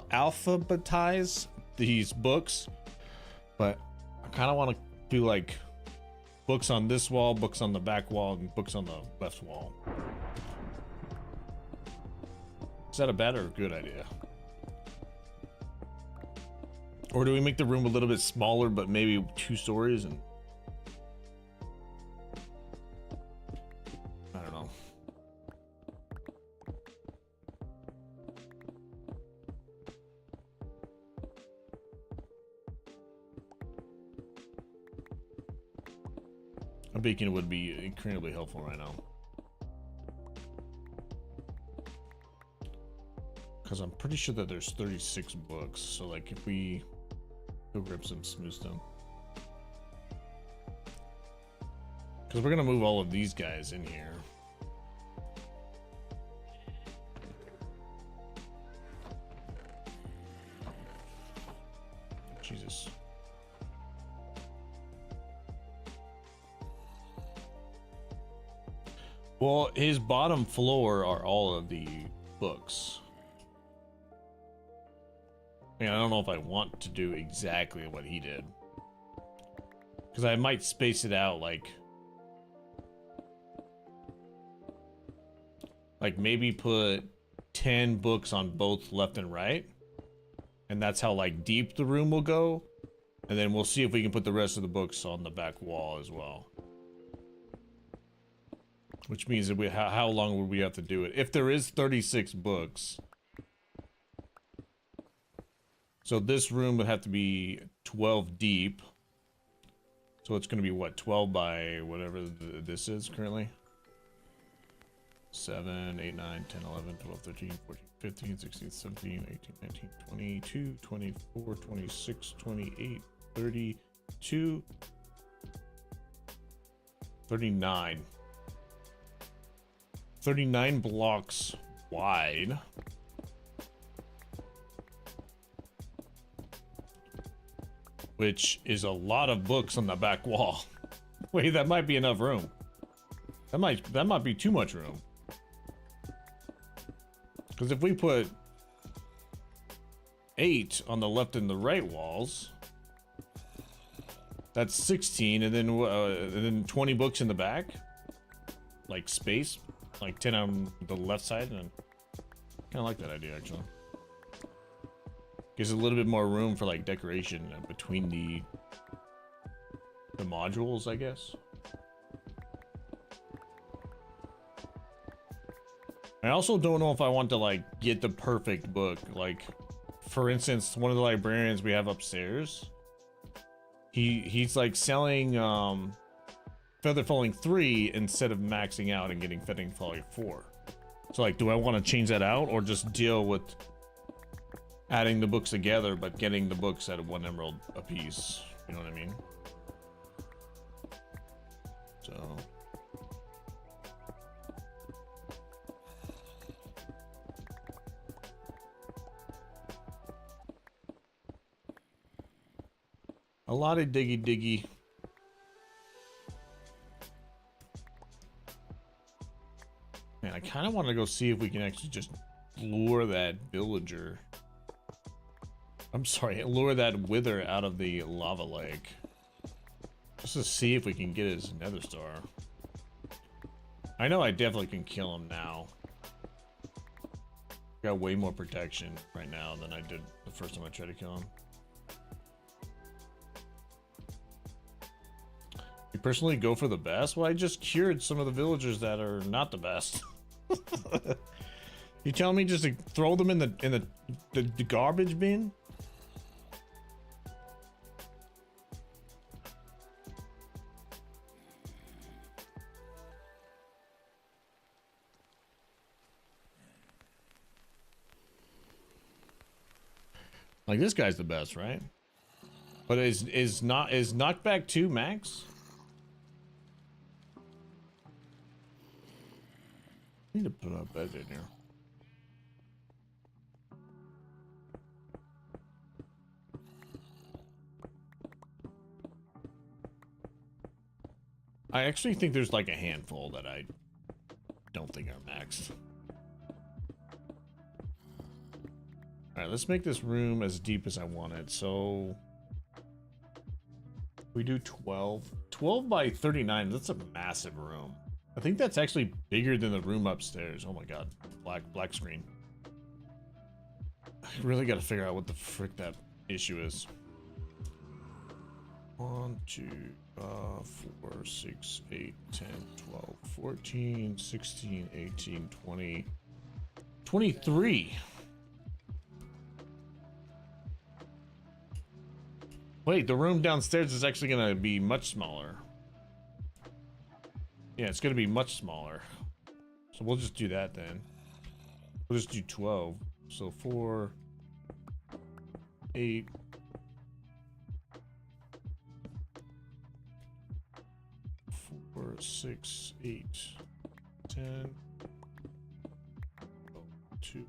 alphabetize these books, but I kind of want to do like books on this wall, books on the back wall, and books on the left wall. Is that a bad or a good idea? Or do we make the room a little bit smaller, but maybe 2 stories and... I don't know. A beacon would be incredibly helpful right now. Because I'm pretty sure that there's 36 books, so like if we go grab some smooth stone. Because we're gonna move all of these guys in here. Jesus. Well, his bottom floor are all of the books. I don't know if I want to do exactly what he did. Because I might space it out like maybe put 10 books on both left and right. And that's how like deep the room will go. And then we'll see if we can put the rest of the books on the back wall as well. Which means that how long would we have to do it? If there is 36 books... So this room would have to be 12 deep. So it's going to be what, 12 by whatever this is currently? 7, 8, 9, 10, 11, 12, 13, 14, 15, 16, 17, 18, 19, 22, 24, 26, 28, 32, 39. 39 blocks wide. Which is a lot of books on the back wall. Wait, that might be enough room. That might be too much room. Because if we put 8 on the left and the right walls, that's 16, and then 20 books in the back, like space, like 10 on the left side, and kind of like that idea actually. Gives a little bit more room for like decoration between the modules, I guess. I also don't know if I want to like get the perfect book. Like, for instance, one of the librarians we have upstairs, he's like selling Feather Falling 3 instead of maxing out and getting Feather Falling 4. So like, do I want to change that out or just deal with adding the books together, but getting the books at 1 emerald a piece? You know what I mean? So. A lot of diggy. Man, I kind of want to go see if we can actually just lure that villager. I'm sorry, lure that wither out of the lava lake. Just to see if we can get his nether star. I know I definitely can kill him now. Got way more protection right now than I did the first time I tried to kill him. You personally go for the best? Well, I just cured some of the villagers that are not the best. You telling me just to throw them in the garbage bin? Like, this guy's the best, right? But is knockback 2 max? I need to put a bed in here. I actually think there's like a handful that I don't think are maxed. Alright, let's make this room as deep as I want it. So we do 12. 12 by 39, that's a massive room. I think that's actually bigger than the room upstairs. Oh my god, black screen. I really gotta figure out what the frick that issue is. 1, 2, 4, 6, 8, 10, 12, 14, 16, 18, 20, 23. Wait, the room downstairs is actually gonna be much smaller. Yeah, it's gonna be much smaller. So we'll just do that then. We'll just do 12. So 4, 8, 4, 6, 8, 10, 2,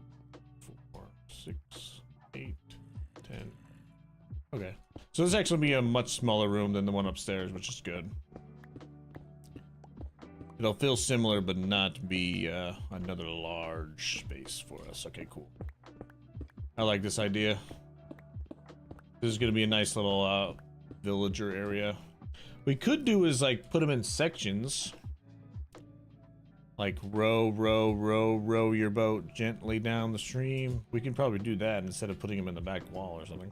4, 6, 8, 10. Okay. So this actually be a much smaller room than the one upstairs, which is good. It'll feel similar, but not be another large space for us. Okay, cool. I like this idea. This is gonna be a nice little villager area. We could do is like put them in sections. Like row your boat gently down the stream. We can probably do that instead of putting them in the back wall or something.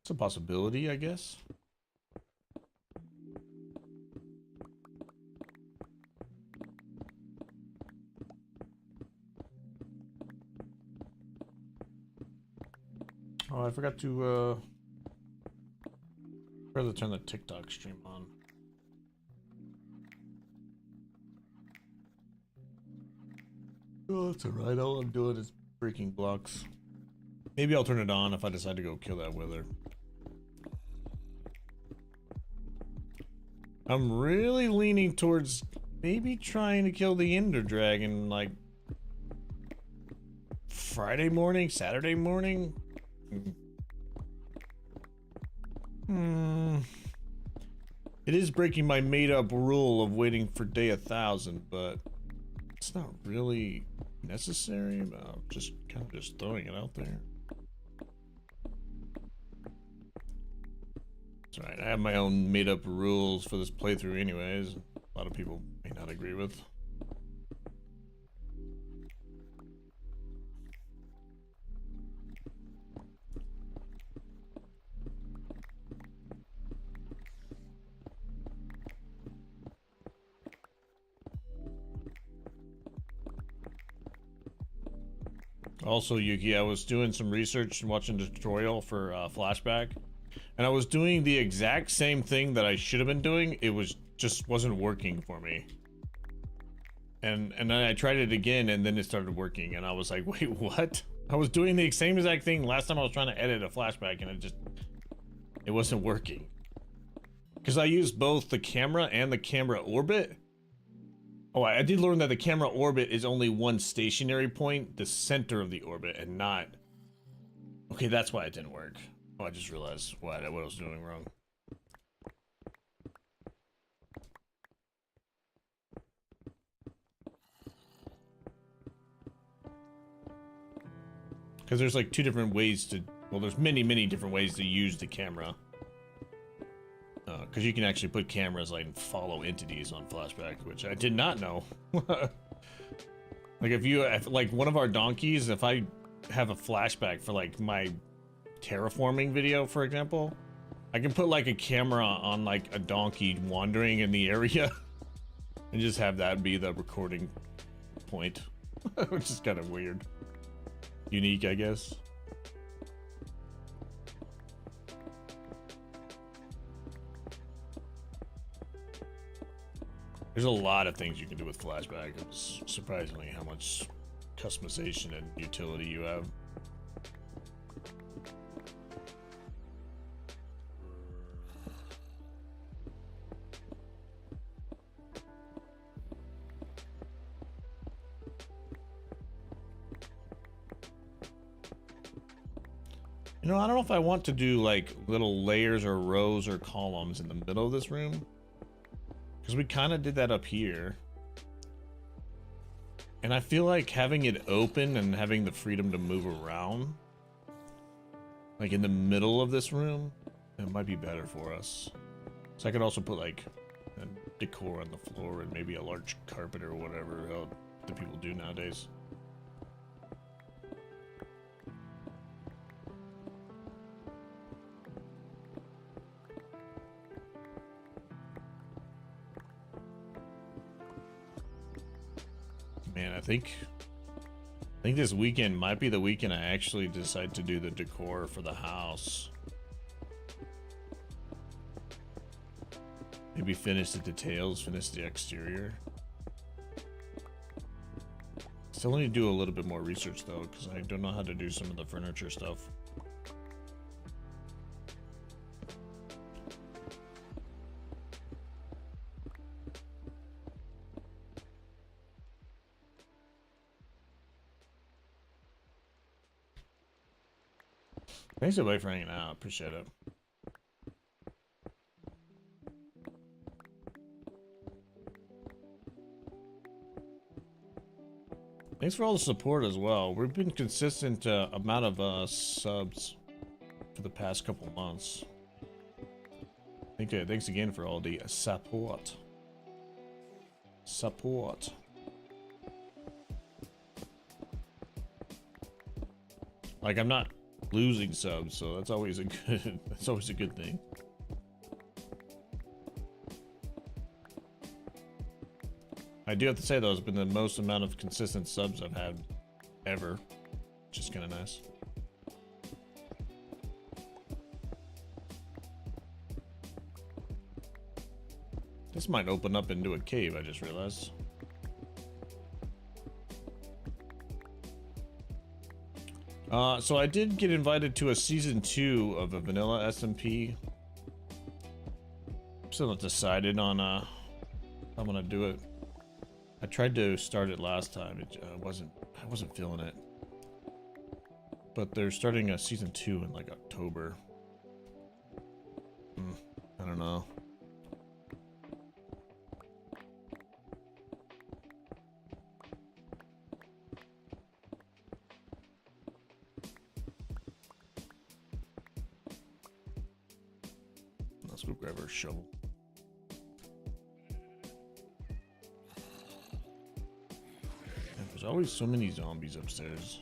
It's a possibility, I guess. Oh, I forgot to turn the TikTok stream on. Oh, that's alright. All I'm doing is breaking blocks. Maybe I'll turn it on if I decide to go kill that wither. I'm really leaning towards maybe trying to kill the Ender Dragon like Friday morning, Saturday morning. It is breaking my made-up rule of waiting for day 1,000, but it's not really necessary. I'm just kind of just throwing it out there. It's alright, I have my own made-up rules for this playthrough anyways. A lot of people may not agree with. Also, Yuki, I was doing some research and watching the tutorial for Flashback, and I was doing the exact same thing that I should have been doing. It was just wasn't working for me. And then I tried it again, and then it started working, and I was like, wait, what? I was doing the same exact thing last time I was trying to edit a Flashback, and it just It wasn't working. Because I used both the camera and the camera orbit. Oh, I did learn that the camera orbit is only one stationary point, the center of the orbit, and not... Okay, that's why it didn't work. Oh, I just realized what I was doing wrong. Because there's like two different ways to... Well, there's many, many different ways to use the camera. Because you can actually put cameras like and follow entities on flashback, which I did not know. Like if like one of our donkeys, if I have a flashback for like my terraforming video, for example, I can put like a camera on like a donkey wandering in the area and just have that be the recording point, which is kind of weird. Unique, I guess. There's a lot of things you can do with flashback. It's surprisingly how much customization and utility you have. You know, I don't know if I want to do like little layers or rows or columns in the middle of this room. Because we kind of did that up here. And I feel like having it open and having the freedom to move around, like in the middle of this room, it might be better for us. So I could also put like a decor on the floor and maybe a large carpet or whatever the people do nowadays. Man, I think this weekend might be the weekend I actually decide to do the decor for the house. Maybe finish the details, finish the exterior. Still need to do a little bit more research though, because I don't know how to do some of the furniture stuff. Thanks everybody for hanging out. Appreciate it. Thanks for all the support as well. We've been consistent amount of subs for the past couple months. Thanks again for all the support. Like I'm not losing subs, so that's always a good thing. I do have to say though, it's been the most amount of consistent subs I've had ever, which is kind of nice. This might open up into a cave, I just realized. So I did get invited to a season 2 of a vanilla SMP. I'm still not decided on how I'm gonna do it. I tried to start it last time. I wasn't feeling it. But they're starting a season 2 in like October. I don't know. Let's go grab our shovel. Man, there's always so many zombies upstairs.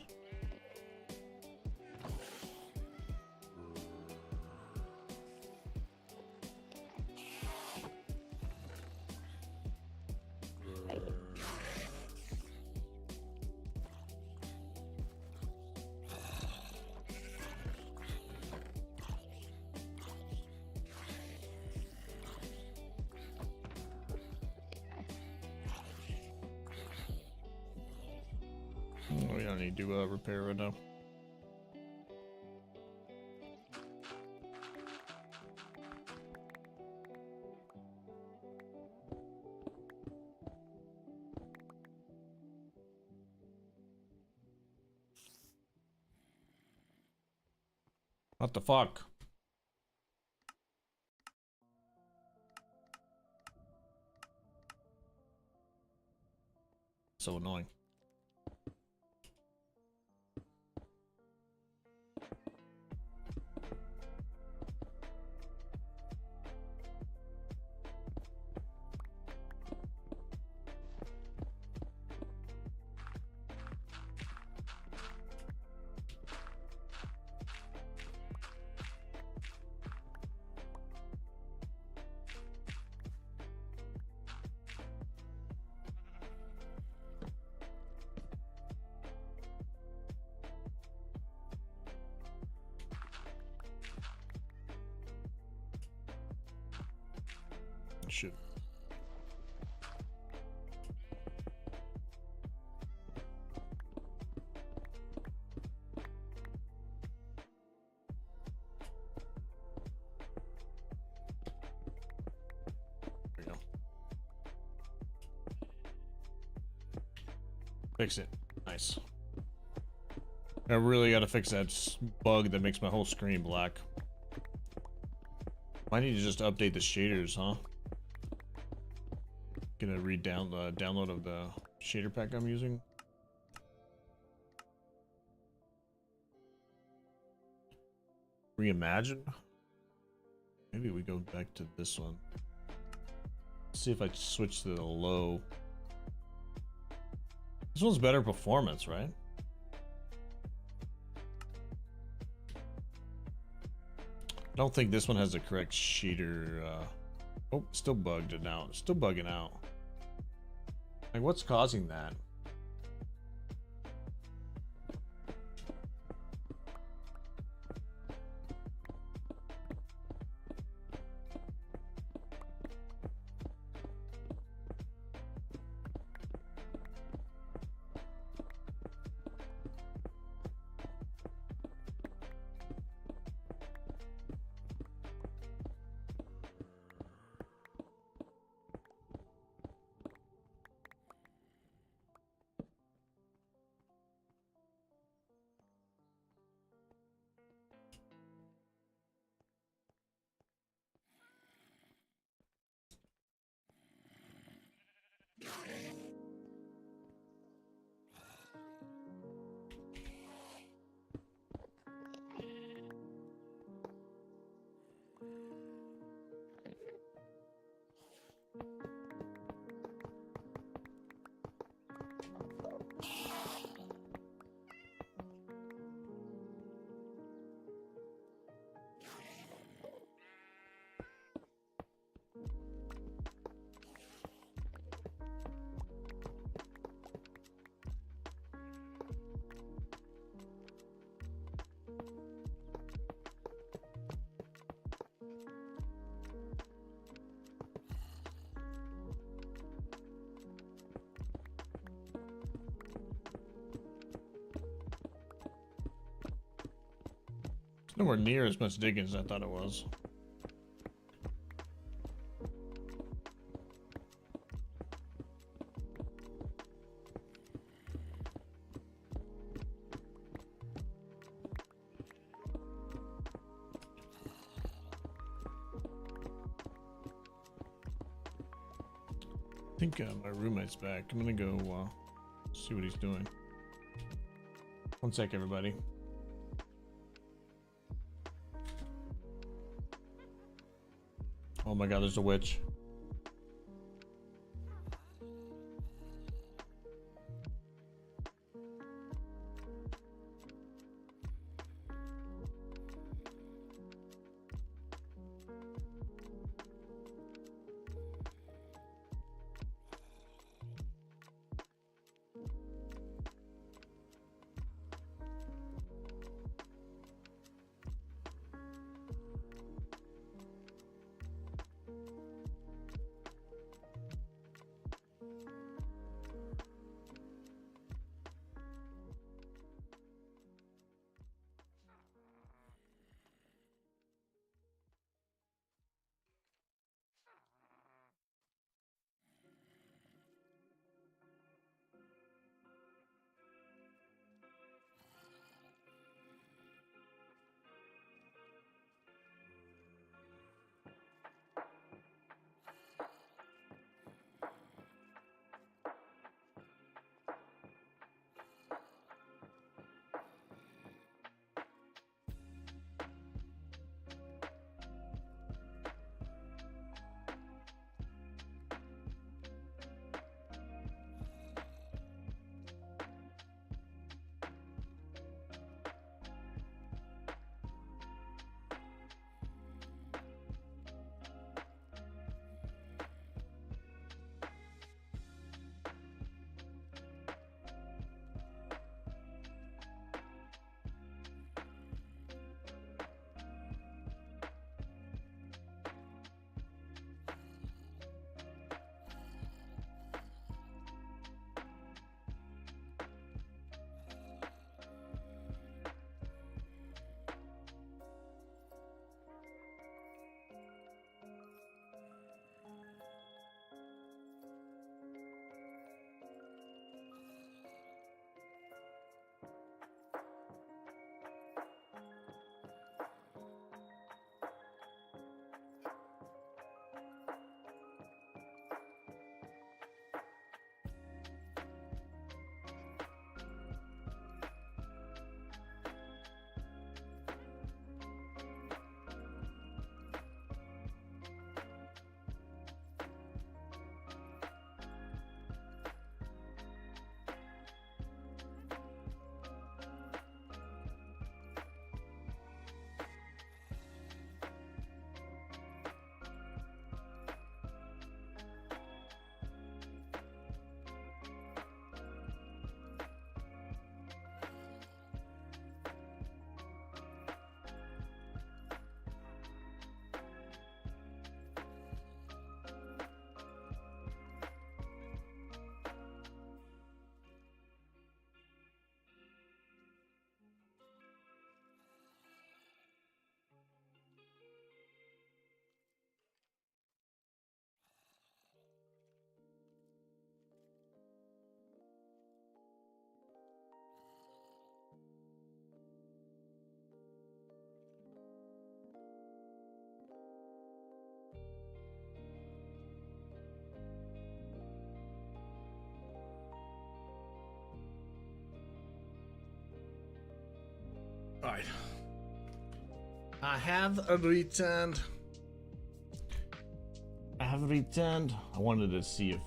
We don't need to repair right now. What the fuck? So annoying. Shit. There we go. Fix it. Nice. I really gotta fix that bug that makes my whole screen black. I need to just update the shaders, huh? Gonna download of the shader pack I'm using. Reimagine? Maybe we go back to this one. See if I switch to the low. This one's better performance, right? I don't think this one has the correct shader. Oh, still bugged it out. Still bugging out. Like, what's causing that? Nowhere near as much digging as I thought it was. I think my roommate's back. I'm gonna go see what he's doing. One sec, everybody. Oh my god, there's a witch. right. I have returned. I wanted to see if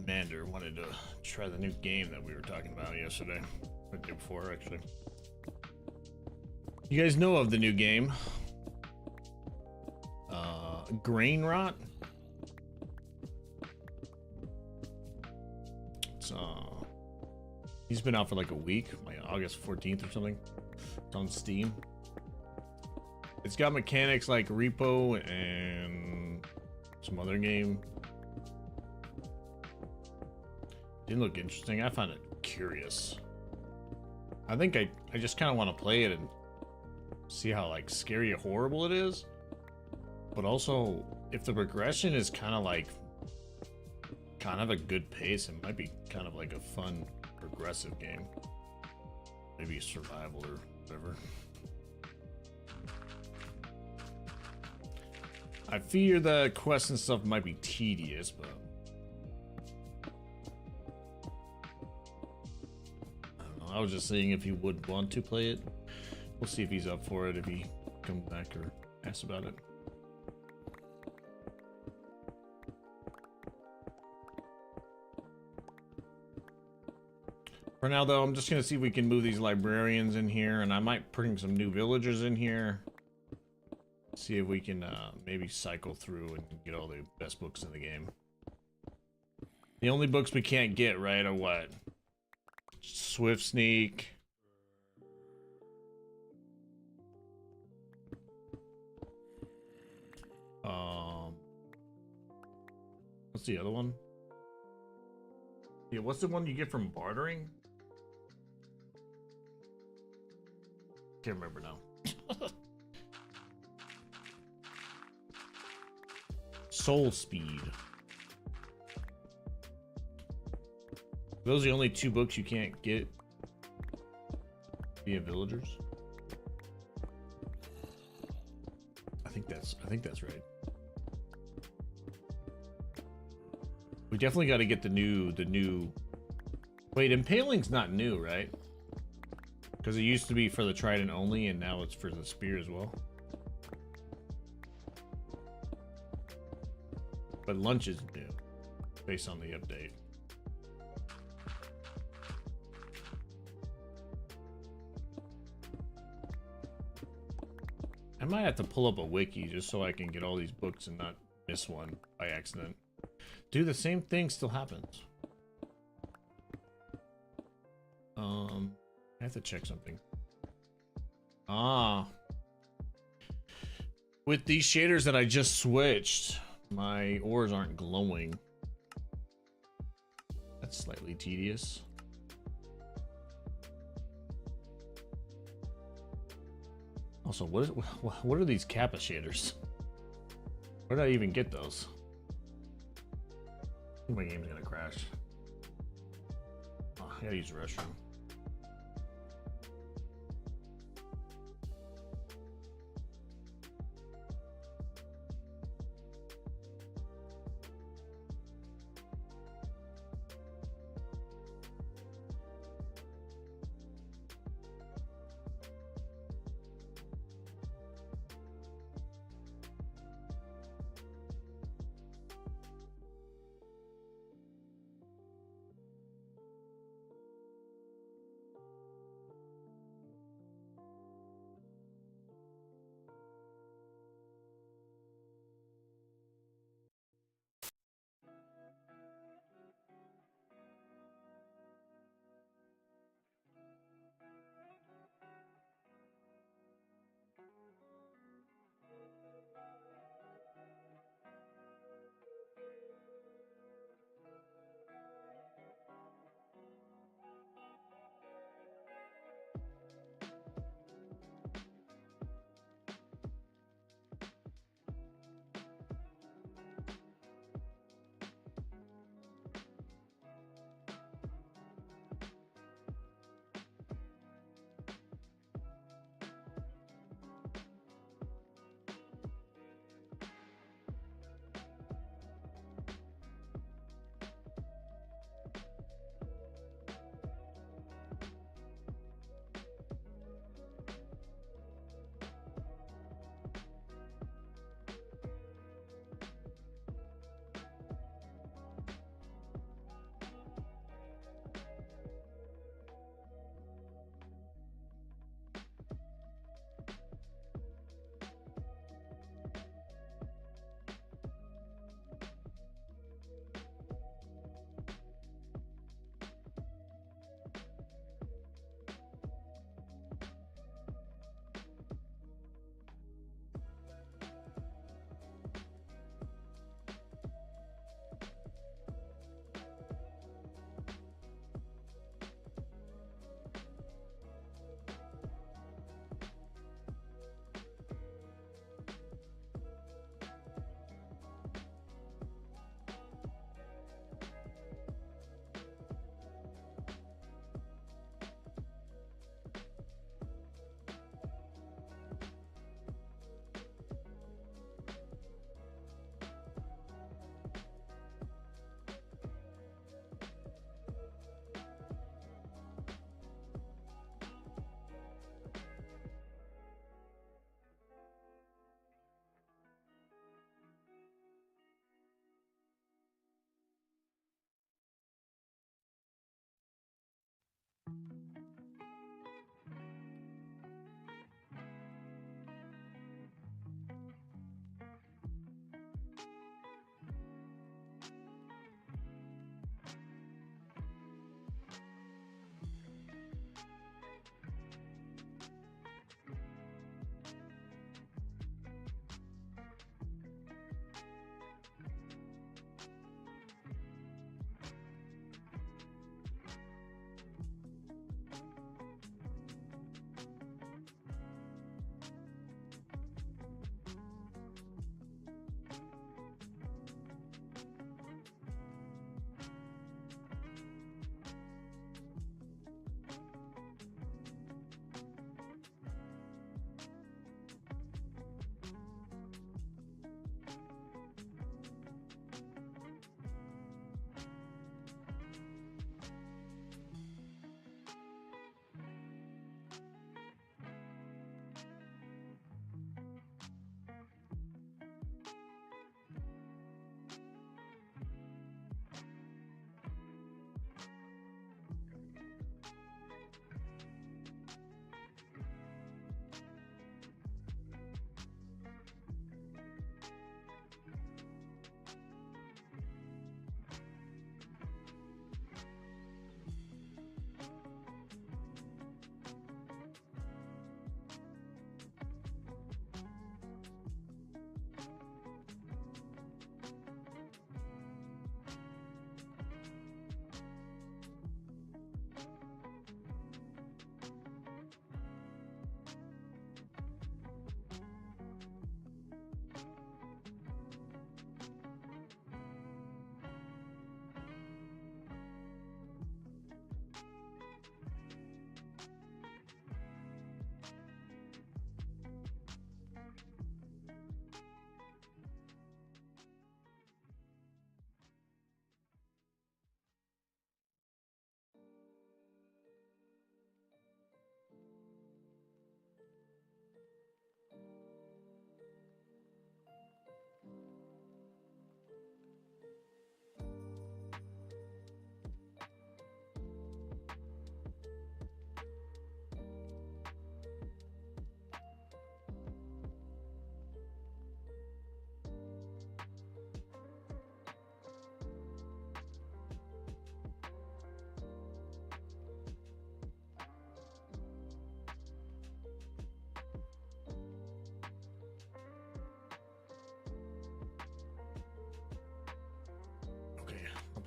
Mander wanted to try the new game that we were talking about yesterday. Or the day before, actually. You guys know of the new game? Grain Rot? It's, he's been out for like a week, like August 14th or something. It's on Steam. It's got mechanics like Repo and some other game. Didn't look interesting. I found it curious. I think I just kind of want to play it and see how like scary or horrible it is. But also, if the progression is kind of a good pace, it might be kind of like a fun progressive game. Maybe a survival or whatever. I fear the quests and stuff might be tedious, but I don't know. I was just saying if he would want to play it. We'll see if he's up for it, if he comes back or asks about it. For now, though, I'm just going to see if we can move these librarians in here, and I might bring some new villagers in here. See if we can maybe cycle through and get all the best books in the game. The only books we can't get, right, are what? Swift Sneak. What's the other one? Yeah, what's the one you get from bartering? Can't remember now. Soul Speed. Those are the only two books you can't get via villagers. I think that's right. We definitely got to get the new. Wait, Impaling's not new, right? Because it used to be for the trident only, and now it's for the spear as well. But lunch is new, based on the update. I might have to pull up a wiki just so I can get all these books and not miss one by accident. Dude, the same thing still happens. I have to check something. With these shaders that I just switched, my ores aren't glowing. That's slightly tedious. Also, what are these Kappa shaders? Where did I even get those? I think my game's gonna crash. Oh, I gotta use the restroom.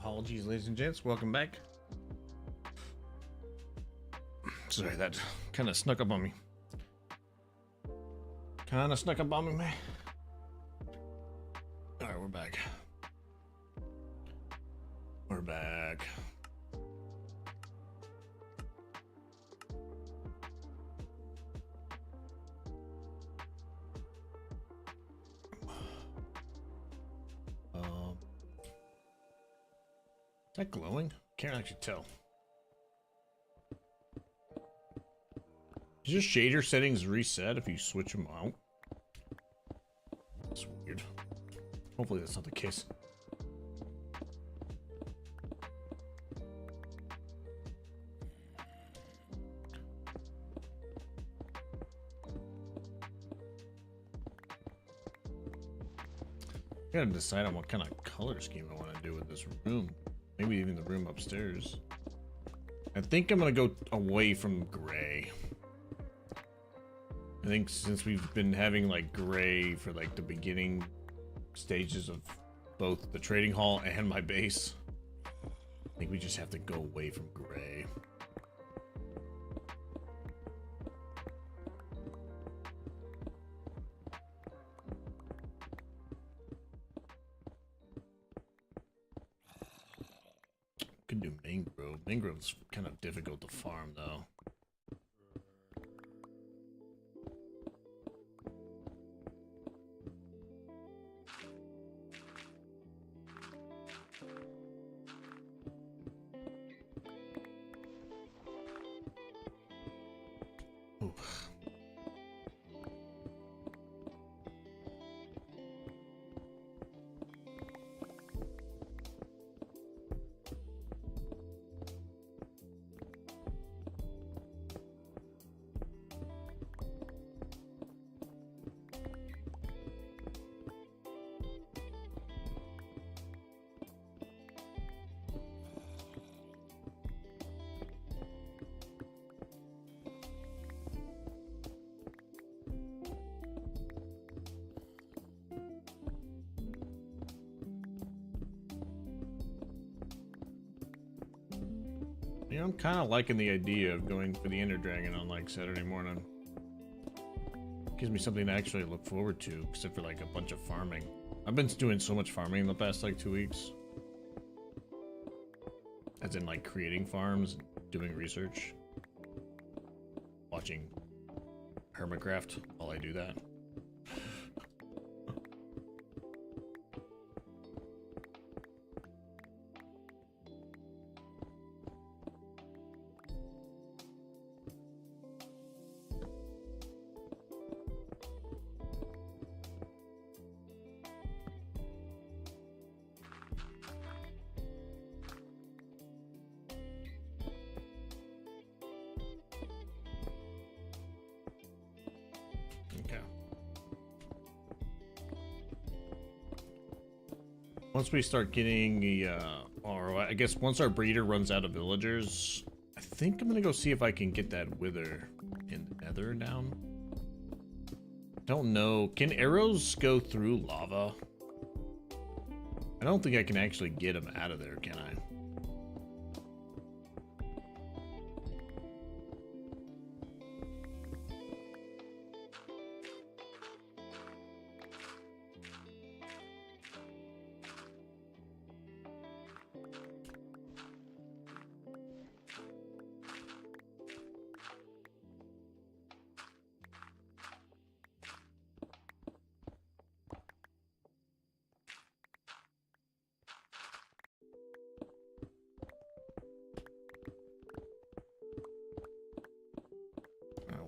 Apologies, ladies and gents. Welcome back. Sorry, that kind of snuck up on me. Man. Alright, we're back. We're back. Is that glowing? Can't actually tell. Does your shader settings reset if you switch them out? That's weird. Hopefully that's not the case. I gotta decide on what kind of color scheme I want to do with this room. Maybe even the room upstairs. I think I'm gonna go away from gray. I think since we've been having like gray for like the beginning stages of both the trading hall and my base, I think we just have to go away from gray. Could do mangrove. Mangrove's kind of difficult to farm though. Oof. Yeah, I'm kind of liking the idea of going for the Ender Dragon on like Saturday morning. Gives me something to actually look forward to, except for like a bunch of farming. I've been doing so much farming in the past like 2 weeks. As in like creating farms, doing research, watching Hermitcraft while I do that. Once we start getting the, or I guess once our breeder runs out of villagers, I think I'm gonna go see if I can get that wither in the nether down. Don't know. Can arrows go through lava? I don't think I can actually get them out of there, can I?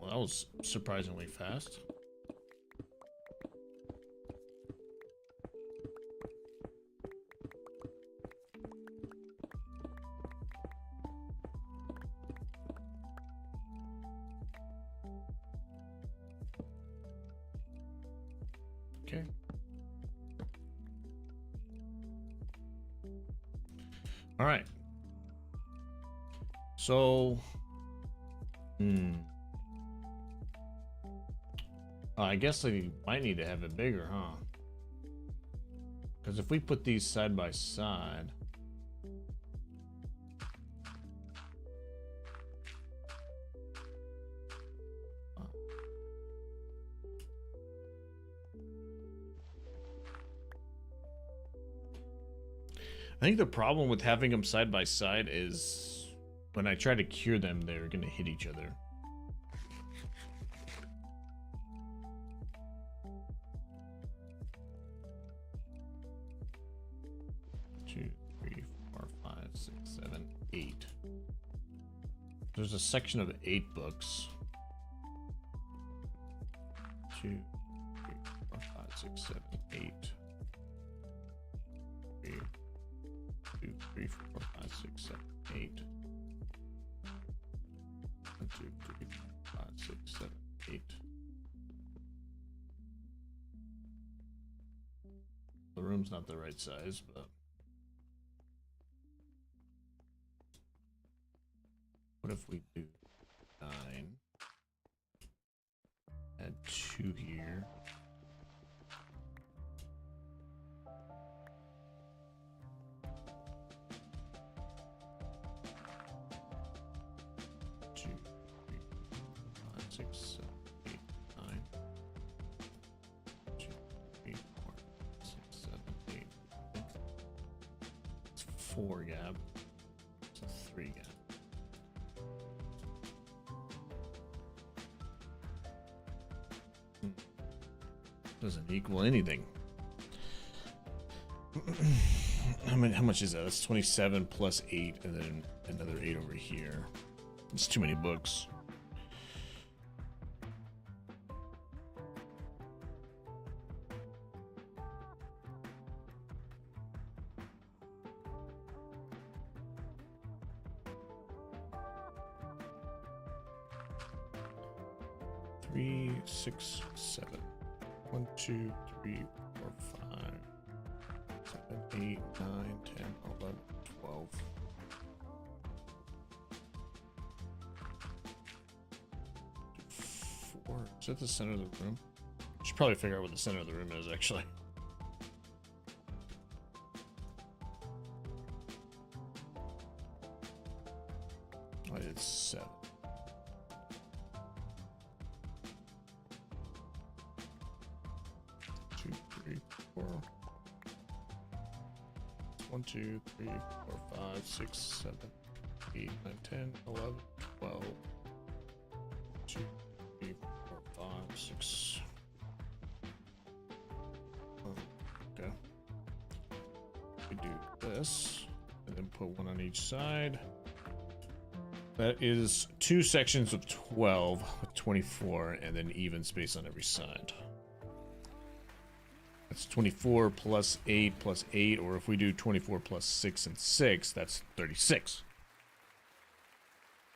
That was surprisingly fast. Okay. All right. So, I guess I might need to have it bigger, huh? Because if we put these side by side, I think the problem with having them side by side is when I try to cure them, they're gonna hit each other. Two, three, four, five, six, seven, 8. There's a section of 8 books. 2, 3, 4, 5, 6, 7, 8. 3, 2, 3, 4, 5, 6, 7, 8. 1, 2, 3, 4, 5, 6, 7, 8. The room's not the right size, but what if we do 9? Add 2 here. Two, three, 5, 6, 7, 8, 9. 2, 3, 4, 6, 7, 8. It's 4 gap. It's a 3 gap. Doesn't equal anything. How much is that? That's 27 plus 8, and then another 8 over here. It's too many books. Three, 6, 7. 1, 2, 3, 4, 5, 7, 8, 9, 10, 11, 12. Is that the center of the room? Should probably figure out what the center of the room is, actually. I did 7. Two, three, 4. 1, 2, 3, 4, 5, 6, 7, 8, 9, 10, 11, 12. 2, 3, 4, 5, 6. Okay. We do this, and then put 1 on each side. That is 2 sections of 12 with 24, and then even space on every side. That's 24 plus 8 plus 8, or if we do 24 plus 6 and 6, that's 36.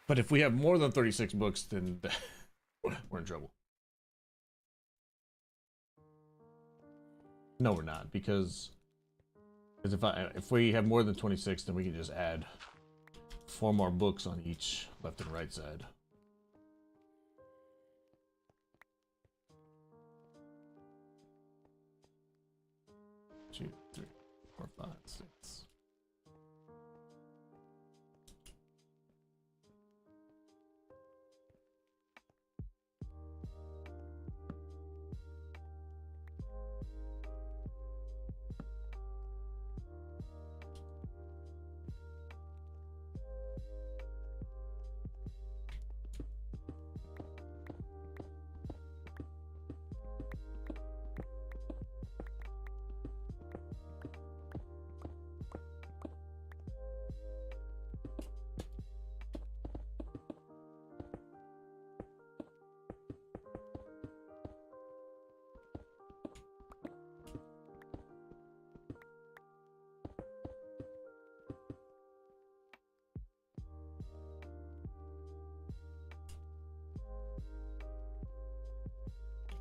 But if we have more than 36 books, then we're in trouble. No, we're not, because if we have more than 26, then we can just add 4 more books on each left and right side. Two, 3, 4, 5, 6.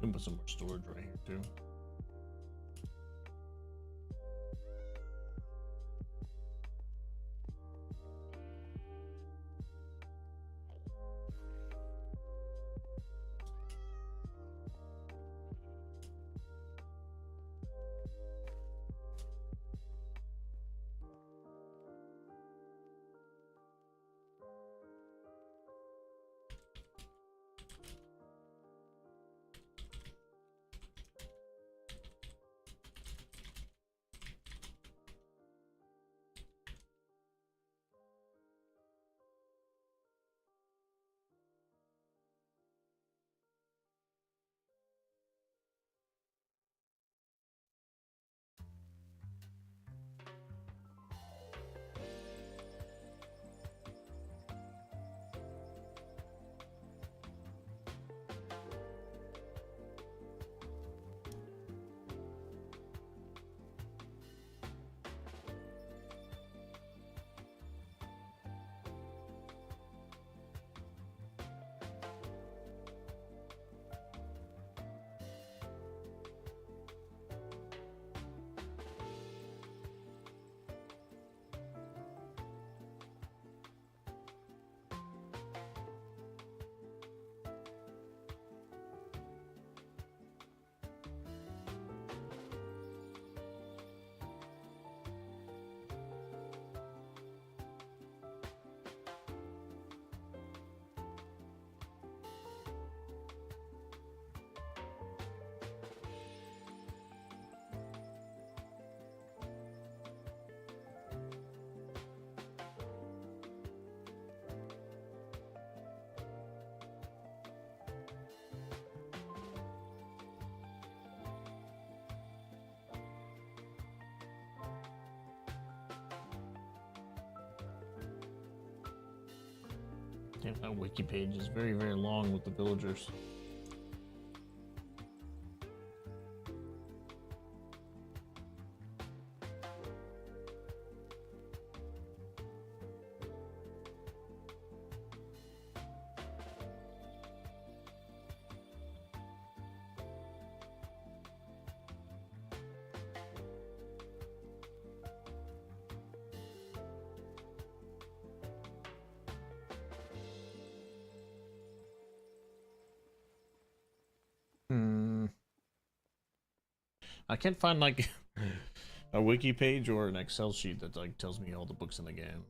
Can put some more storage right here too. Damn, that wiki page is very, very long with the villagers. I can't find like a wiki page or an Excel sheet that like tells me all the books in the game.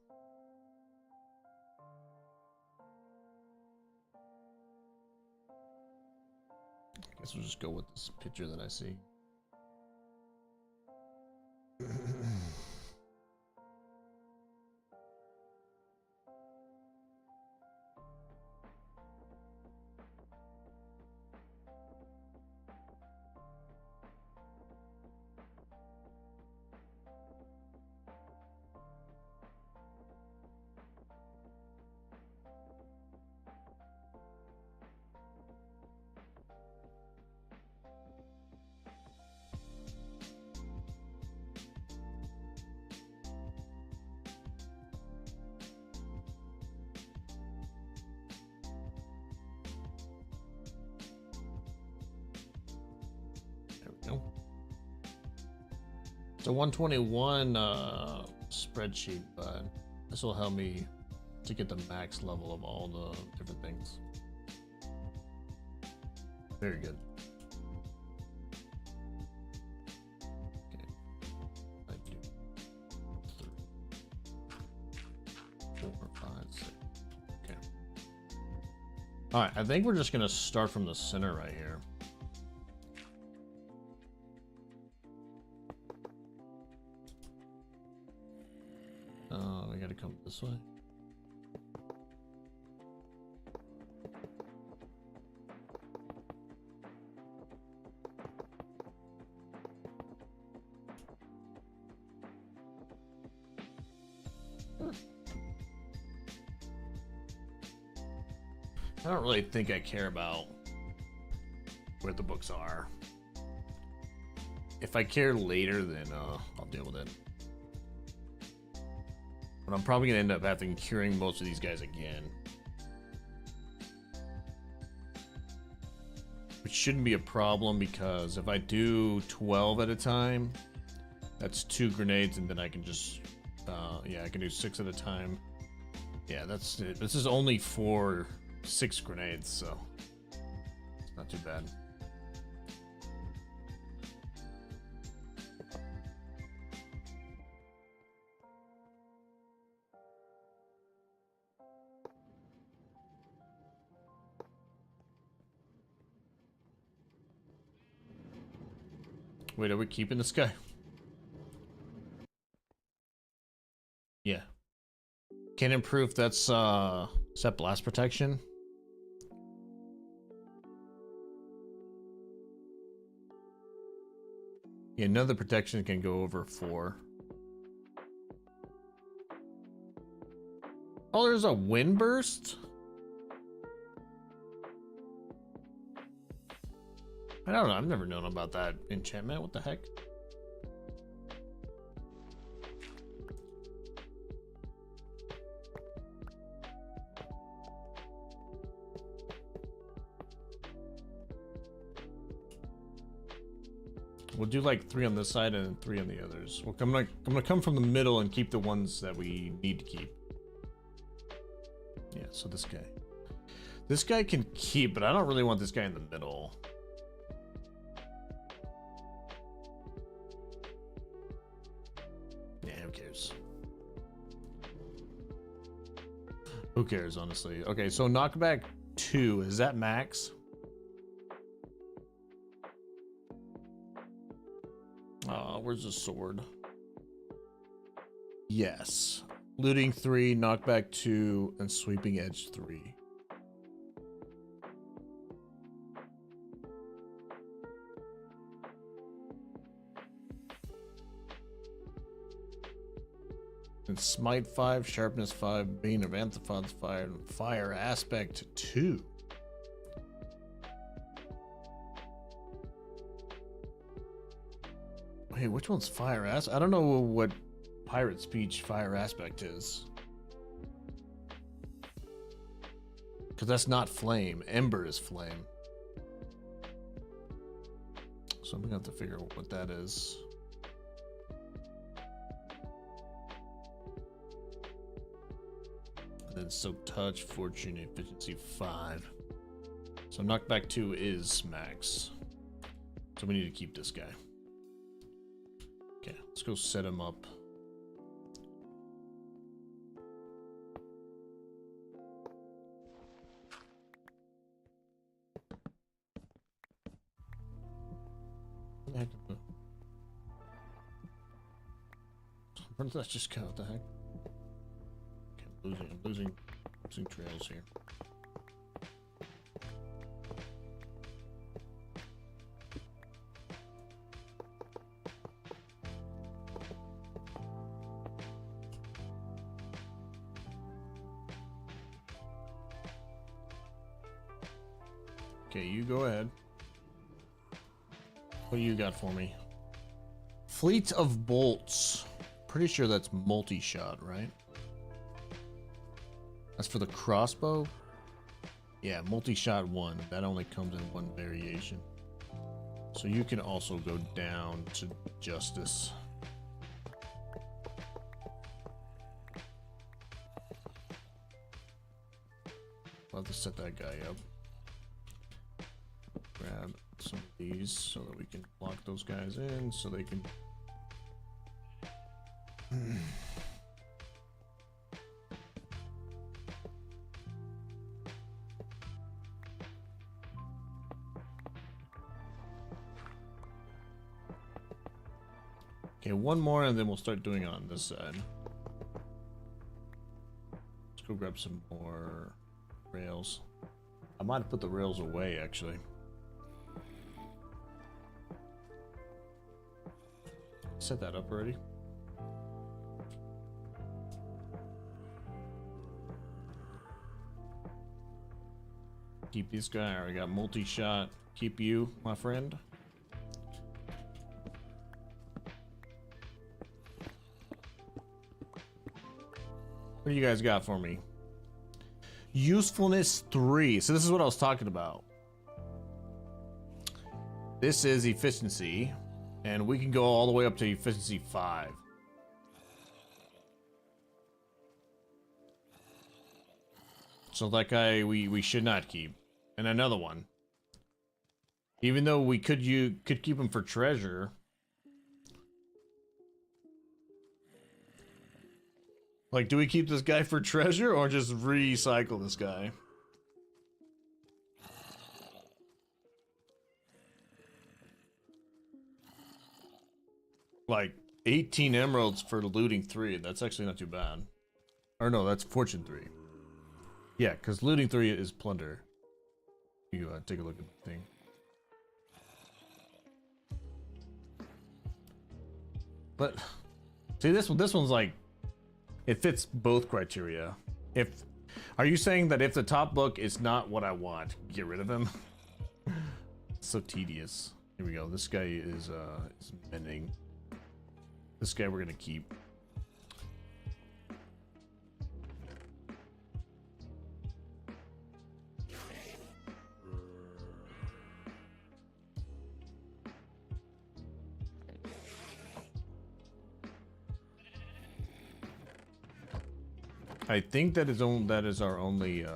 I guess we'll just go with this picture that I see. It's a 121 spreadsheet, but this will help me to get the max level of all the different things. Very good. Okay. 1, 2, 3, 4, 5, 6. Okay. All right. I think we're just gonna start from the center right here. We gotta come this way. I don't really think I care about where the books are. If I care later, then I'll deal with it. But I'm probably gonna end up having curing most of these guys again. Which shouldn't be a problem because if I do 12 at a time, that's 2 grenades and then I can just, yeah, I can do 6 at a time. Yeah, that's it. This is only for 6 grenades, so it's not too bad. Wait, are we keeping this guy? Yeah. Can improve, that's is that blast protection? Yeah, another protection can go over 4. Oh, there's a wind burst? I don't know, I've never known about that enchantment. What the heck? We'll do like 3 on this side and 3 on the others. Well, I'm gonna come from the middle and keep the ones that we need to keep. Yeah, so this guy. This guy can keep, but I don't really want this guy in the middle. Yeah, who cares? Who cares, honestly? Okay, so knockback 2, is that max? Where's the sword? Yes. Looting 3, knockback 2, and sweeping edge 3. And Smite 5, Sharpness 5, Bane of Anthropod's 5, and Fire Aspect 2. Hey, which one's Fire Aspect? I don't know what Pirate Speech Fire Aspect is. Because that's not Flame. Ember is Flame. So I'm gonna have to figure out what that is. And then Soak Touch, Fortune, Efficiency 5. So Knockback 2 is max. So we need to keep this guy. Okay, let's go set him up. Where did that just go? What the heck? Okay, I'm losing trails here. Okay, you go ahead. What do you got for me? Fleet of Bolts. Pretty sure that's multi-shot, right? That's for the crossbow? Yeah, multi-shot 1. That only comes in one variation. So you can also go down to Justice. I'll have to set that guy up. Grab some of these so that we can lock those guys in so they can... Okay, one more and then we'll start doing it on this side. Let's go grab some more rails. I might have put the rails away actually. Set that up already. Keep this guy. I already got multi-shot. Keep you, my friend. What do you guys got for me? Usefulness 3. So this is what I was talking about. This is efficiency. And we can go all the way up to efficiency 5. So that guy we should not keep. And another one. Even though we could keep him for treasure. Like, do we keep this guy for treasure or just recycle this guy? Like 18 emeralds for looting 3. That's actually not too bad. Or no, that's fortune 3. Yeah, because looting 3 is plunder. You take a look at the thing. But see, this one's like, it fits both criteria. Are you saying that if the top book is not what I want, get rid of him? It's so tedious. Here we go. This guy is mending. This guy we're gonna keep. I think that is our only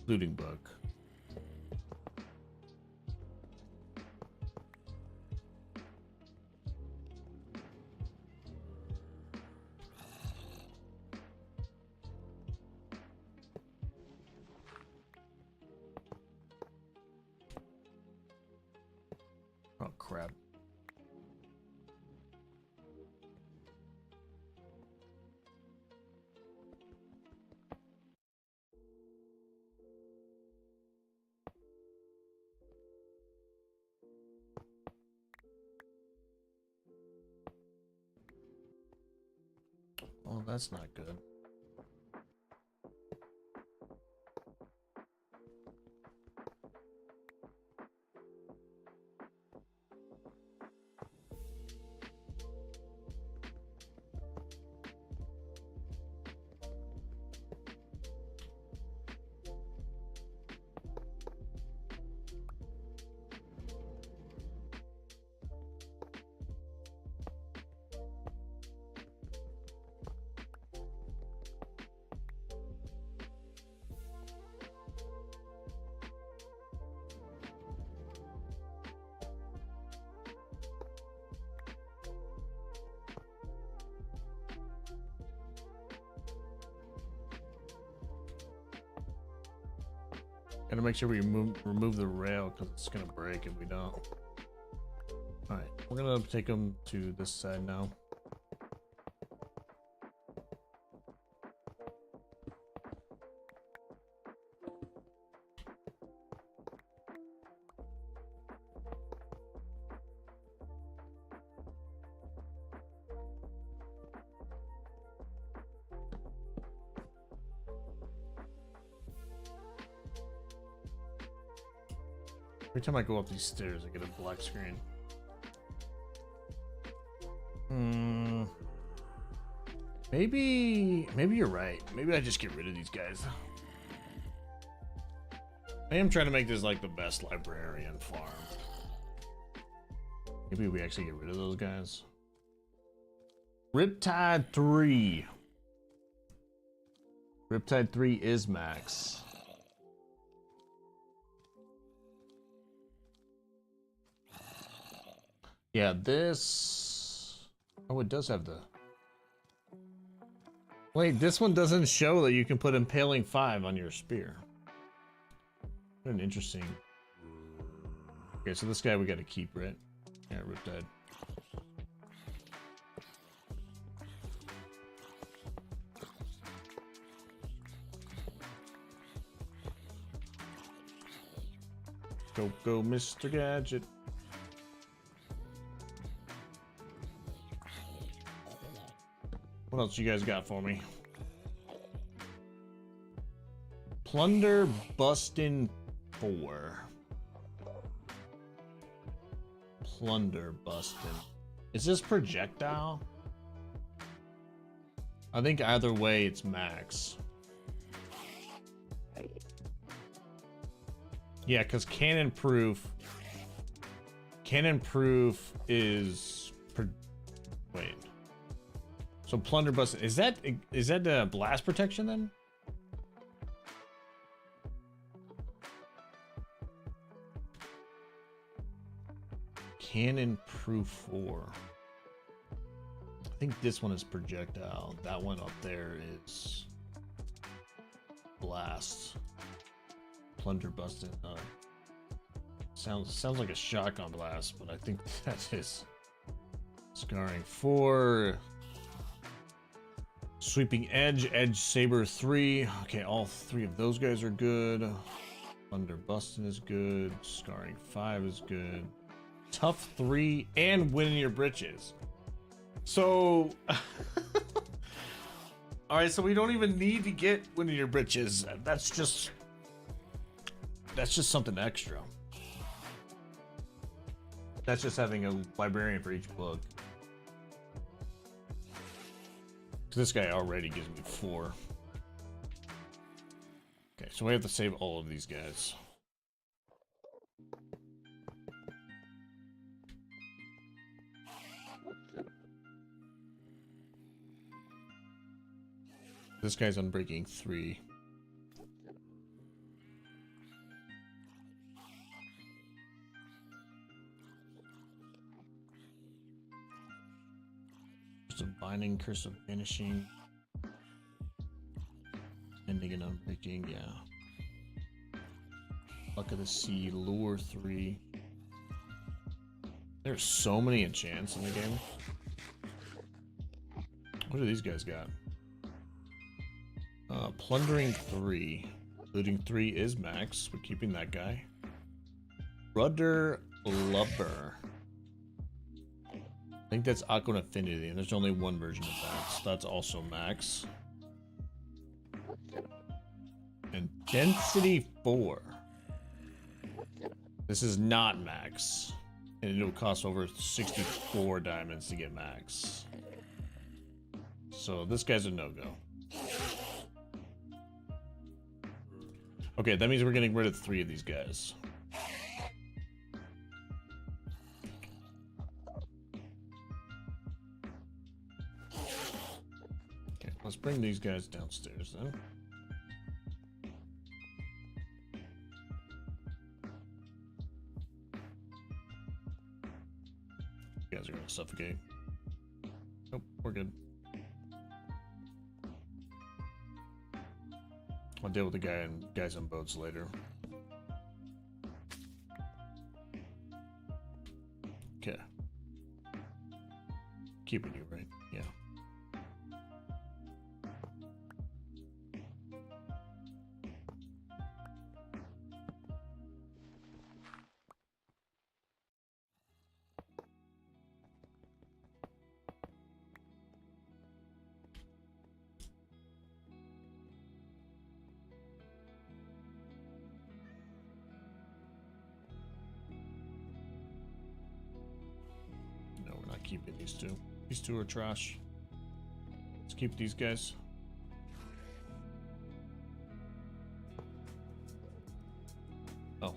looting book. Oh crap. that's not good. Gotta make sure we remove the rail because it's gonna break if we don't. Alright, we're gonna take them to this side now. Every time I go up these stairs, I get a black screen. Maybe you're right. Maybe I just get rid of these guys. I am trying to make this like the best librarian farm. Maybe we actually get rid of those guys. Riptide 3. Riptide 3 is max. Yeah, this... Oh, it does have the... Wait, this one doesn't show that you can put Impaling 5 on your spear. What an interesting... Okay, so this guy we gotta keep, right? Yeah, Riptide. Go, Mr. Gadget. What else you guys got for me? Plunder Bustin' 4. Plunder Bustin'. Is this projectile? I think either way it's max. Yeah, because cannon proof is wait. So plunder bust, is that blast protection then? Cannon proof 4. I think this one is projectile. That one up there is blast. Plunder busting. Sounds like a shotgun blast, but I think that is scarring 4. Sweeping Edge, Edge Saber 3. Okay, all 3 of those guys are good. Thunder Bustin' is good. Scarring 5 is good. Tough 3 and Winning Your Britches. So, all right. So we don't even need to get Winning Your Britches. That's just something extra. That's just having a librarian for each book. This guy already gives me 4. Okay, so we have to save all of these guys. This guy's Unbreaking 3. Curse of Binding, Curse of Vanishing. Ending and Unbreaking, yeah. Luck of the Sea, Lure 3. There's so many enchants in the game. What do these guys got? Plundering 3. Looting 3 is max. We're keeping that guy. Rudder Lubber. I think that's Aqua Affinity, and there's only one version of that, so that's also max. And Density 4. This is not max. And it'll cost over 64 diamonds to get max. So this guy's a no-go. Okay, that means we're getting rid of 3 of these guys. Okay, let's bring these guys downstairs then. You guys are gonna suffocate. Nope, we're good. I'll deal with the guys on boats later. Okay. Keeping you, right? Yeah. Keeping these two. These two are trash. Let's keep these guys. Oh.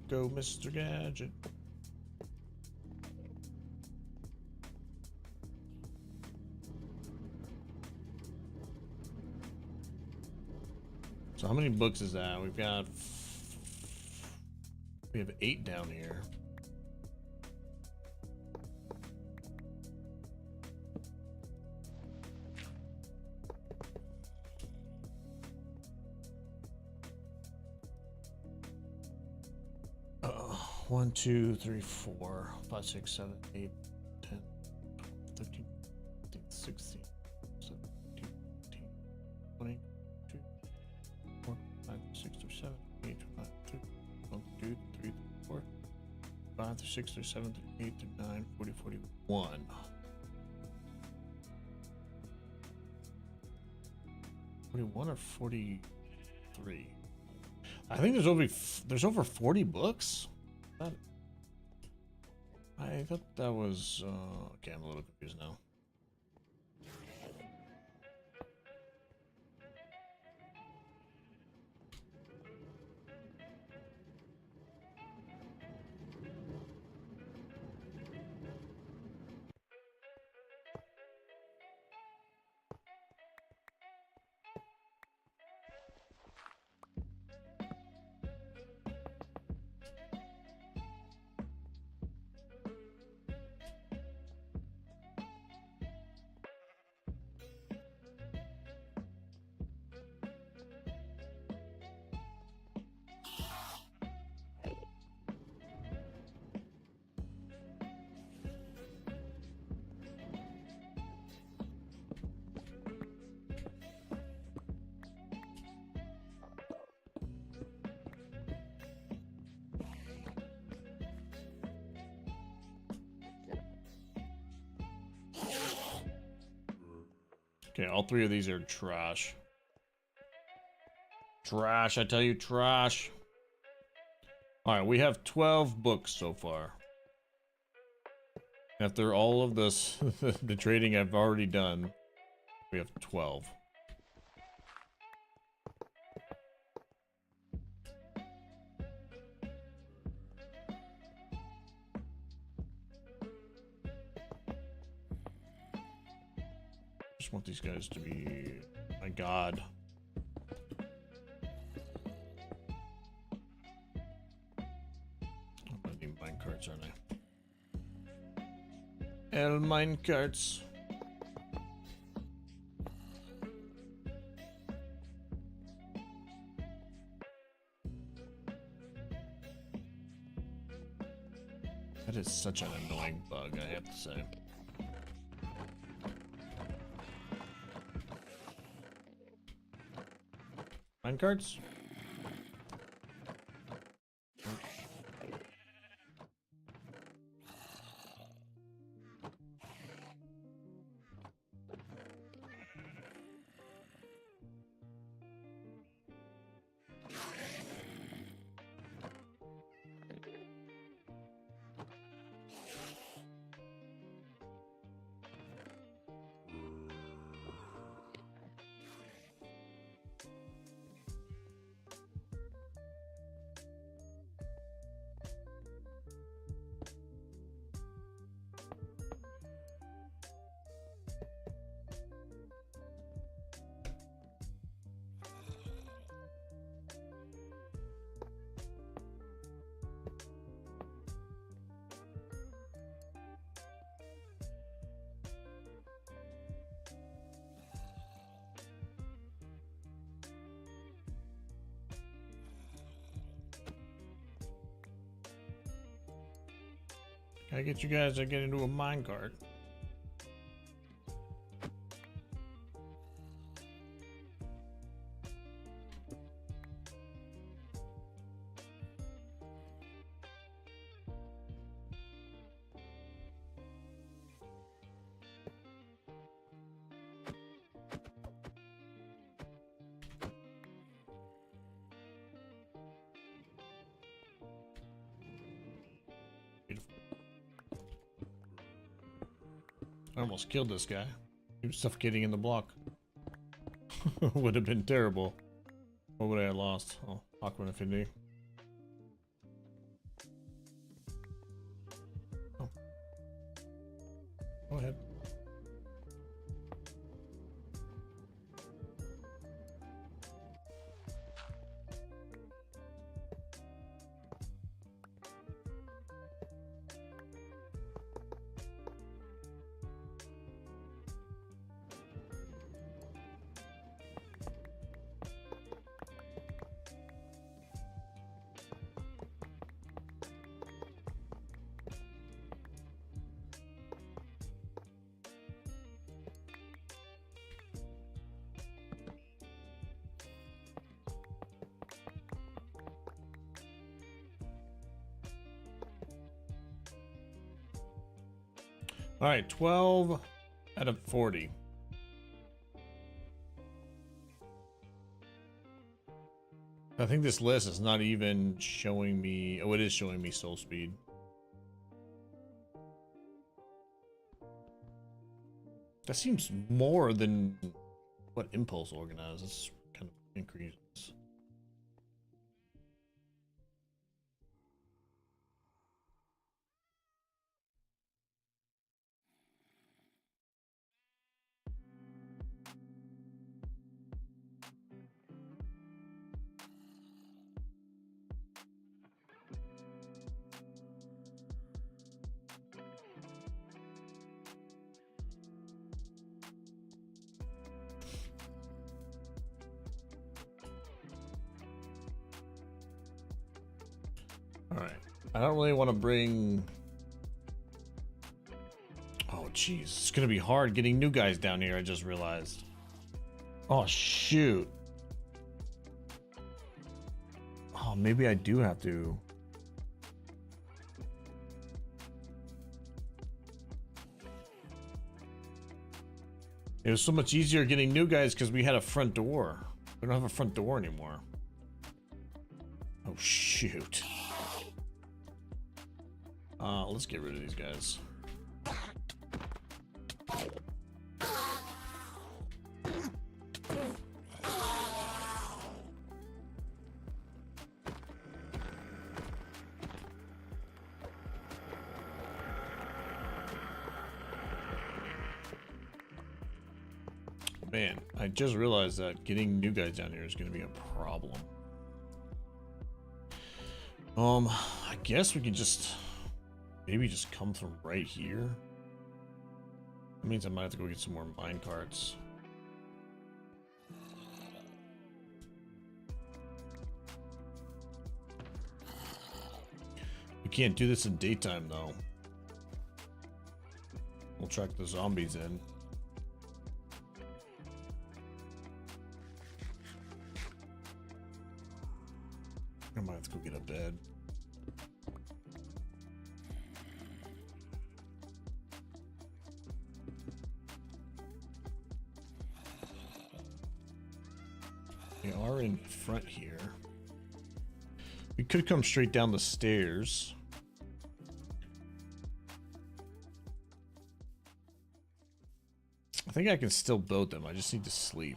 Go, Mr. Gadget. So how many books is that? We have 8 down here. One, 2, 3, 4, 5, 6, 7, 8, 10, 12, 13, 15, 16, 17, 18, 20, 22, 4, 5, 6, 7, 8, 9, 10, 1, 2, 3, 4, 5, 6, 7, 8, 9, 40, 41. 41 or 43? I think there's over 40 books. I thought that was okay. I'm a little confused now. Okay, all 3 of these are trash. Trash, I tell you, trash. Alright, we have 12 books so far. After all of this, the trading I've already done, we have 12. Just want these guys to be... My god. minecarts, aren't they? El minecarts. That is such an annoying bug, I have to say. Minecarts? Can I get you guys to get into a minecart? I almost killed this guy. He was suffocating in the block. Would have been terrible. What would I have lost? Oh, Aqua Infinity. Oh. Go ahead. All right, 12 out of 40. I think this list is not even showing me... Oh, it is showing me soul speed. That seems more than what Impulse organized. It's kind of increases. Alright. I don't really want to bring... Oh, jeez. It's going to be hard getting new guys down here, I just realized. Oh, shoot. Oh, maybe I do have to... It was so much easier getting new guys because we had a front door. We don't have a front door anymore. Oh, shoot. Let's get rid of these guys. Man, I just realized that getting new guys down here is going to be a problem. I guess we can just Maybe just come from right here. That means I might have to go get some more mine carts. We can't do this in daytime though. We'll track the zombies in. I might have to go get a bed. They are in front here. We could come straight down the stairs. I think I can still boat them. I just need to sleep.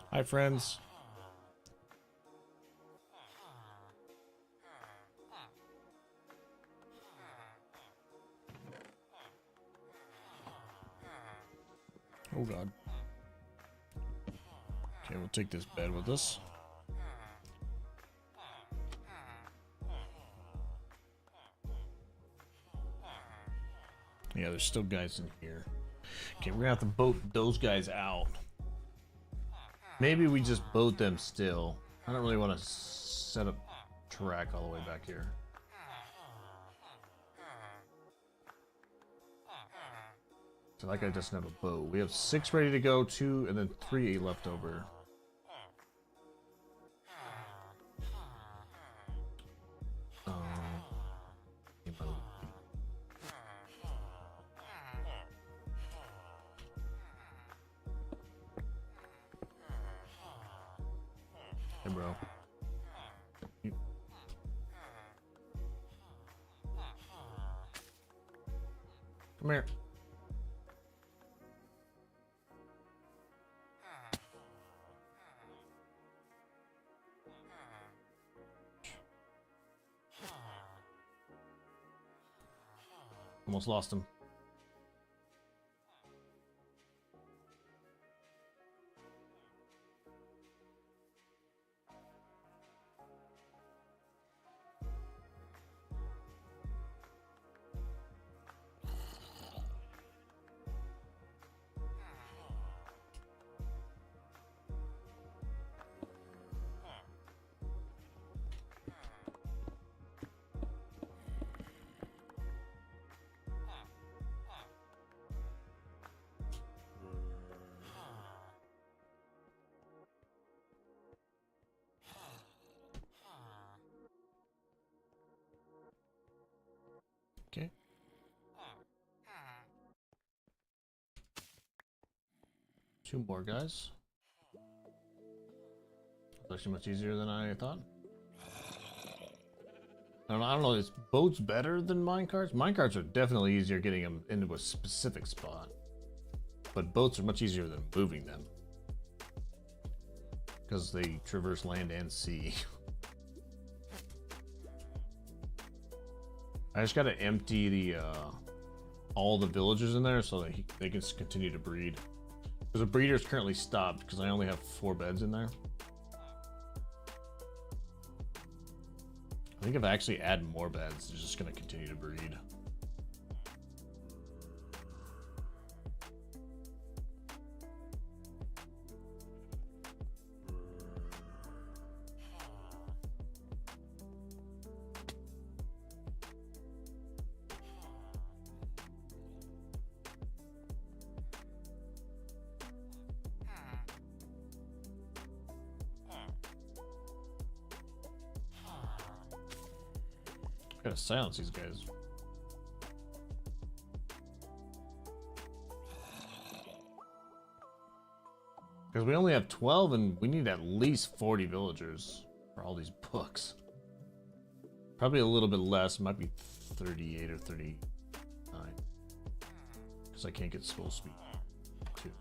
Hi, friends. Oh god. Okay, we'll take this bed with us. Yeah, there's still guys in here. Okay, we're gonna have to boat those guys out. Maybe we just boat them still. I don't really want to set up track all the way back here. So that guy doesn't have a boat. We have 6 ready to go, 2, and then 3 left over. Hey, bro. Come here. Almost lost him. Okay. Two more guys. It's actually much easier than I thought. I don't know, is boats better than minecarts? Minecarts are definitely easier getting them into a specific spot. But boats are much easier than moving them. Because they traverse land and sea. I just gotta empty the all the villagers in there so that they can continue to breed. Because the breeder's currently stopped because I only have 4 beds in there. I think if I actually add more beds, they're just gonna continue to breed. Gotta silence these guys. Because we only have 12 and we need at least 40 villagers for all these books. Probably a little bit less, might be 38 or 39. Because I can't get scroll speed too.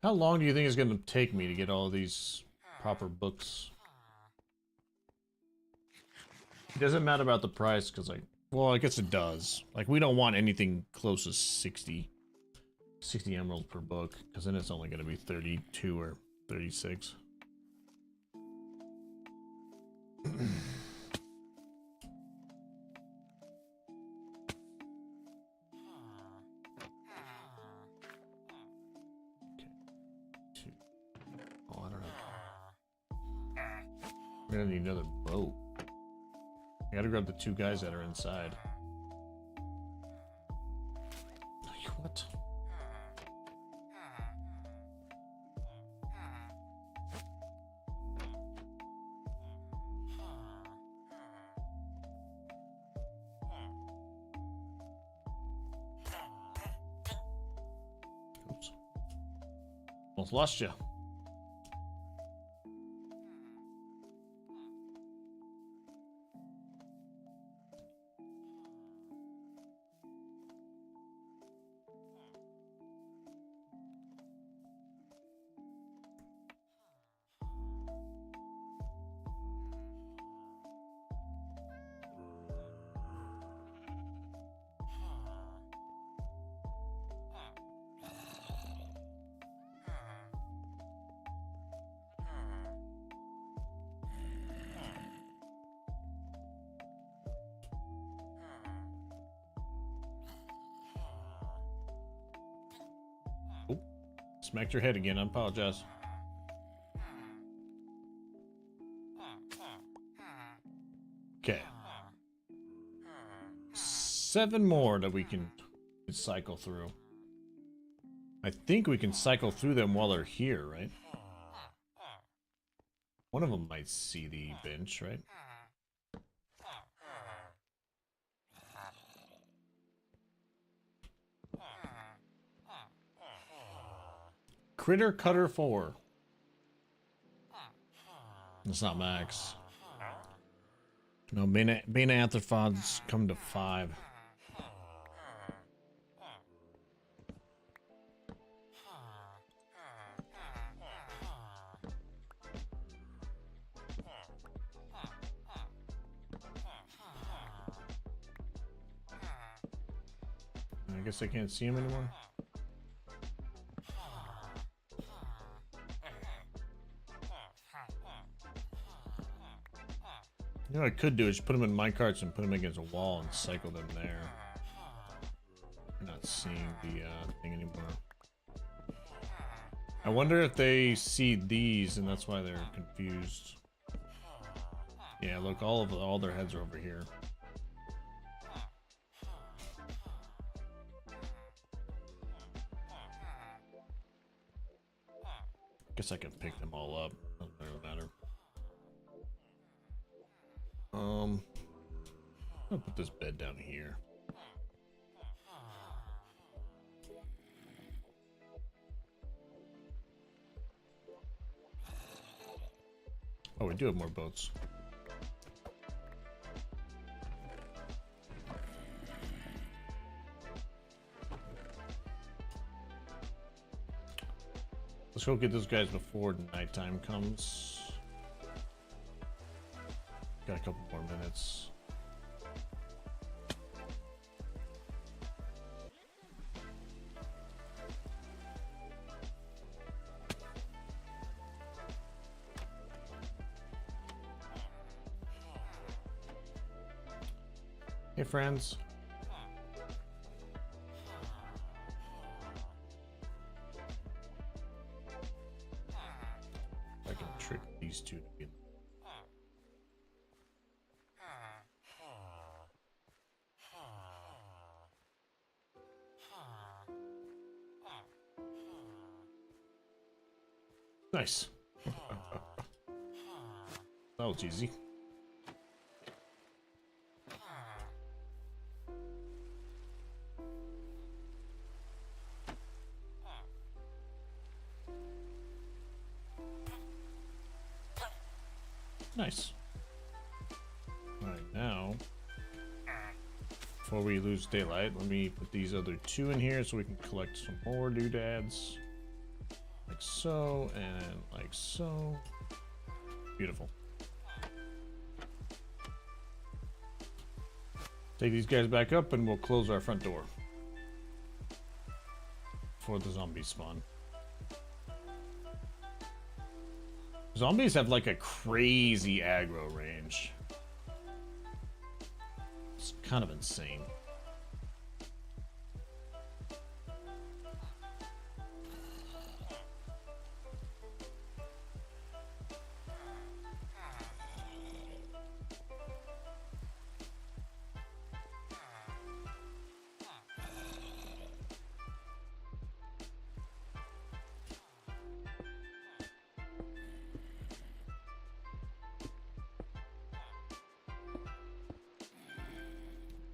How long do you think it's going to take me to get all these proper books? It doesn't matter about the price, because, like, well, I guess it does. Like, we don't want anything close to 60 emeralds per book, because then it's only going to be 32 or 36. Oh, I don't know. We're gonna need another boat. I gotta grab the 2 guys that are inside. What? Oops. Almost lost you. Oh, smacked your head again. I apologize. Okay. 7 more that we can cycle through. I think we can cycle through them while they're here, right? One of them might see the bench, right? Critter Cutter 4. That's not max. No, Beta Anthropods come to 5. I guess I can't see him anymore. You know what I could do is just put them in minecarts and put them against a wall and cycle them there. I'm not seeing the thing anymore. I wonder if they see these and that's why they're confused. Yeah, look, all their heads are over here. Guess I can pick them all up. Doesn't really matter. I'll put this bed down here. Oh, we do have more boats. Let's go get those guys before nighttime comes. Got a couple more minutes. Hey, friends. I can trick these two to be. Nice. That was easy. Nice. Alright, now, before we lose daylight, let me put these other 2 in here so we can collect some more doodads. Like so, and like so. Beautiful. Take these guys back up and we'll close our front door before the zombies spawn. Zombies have like a crazy aggro range. It's kind of insane.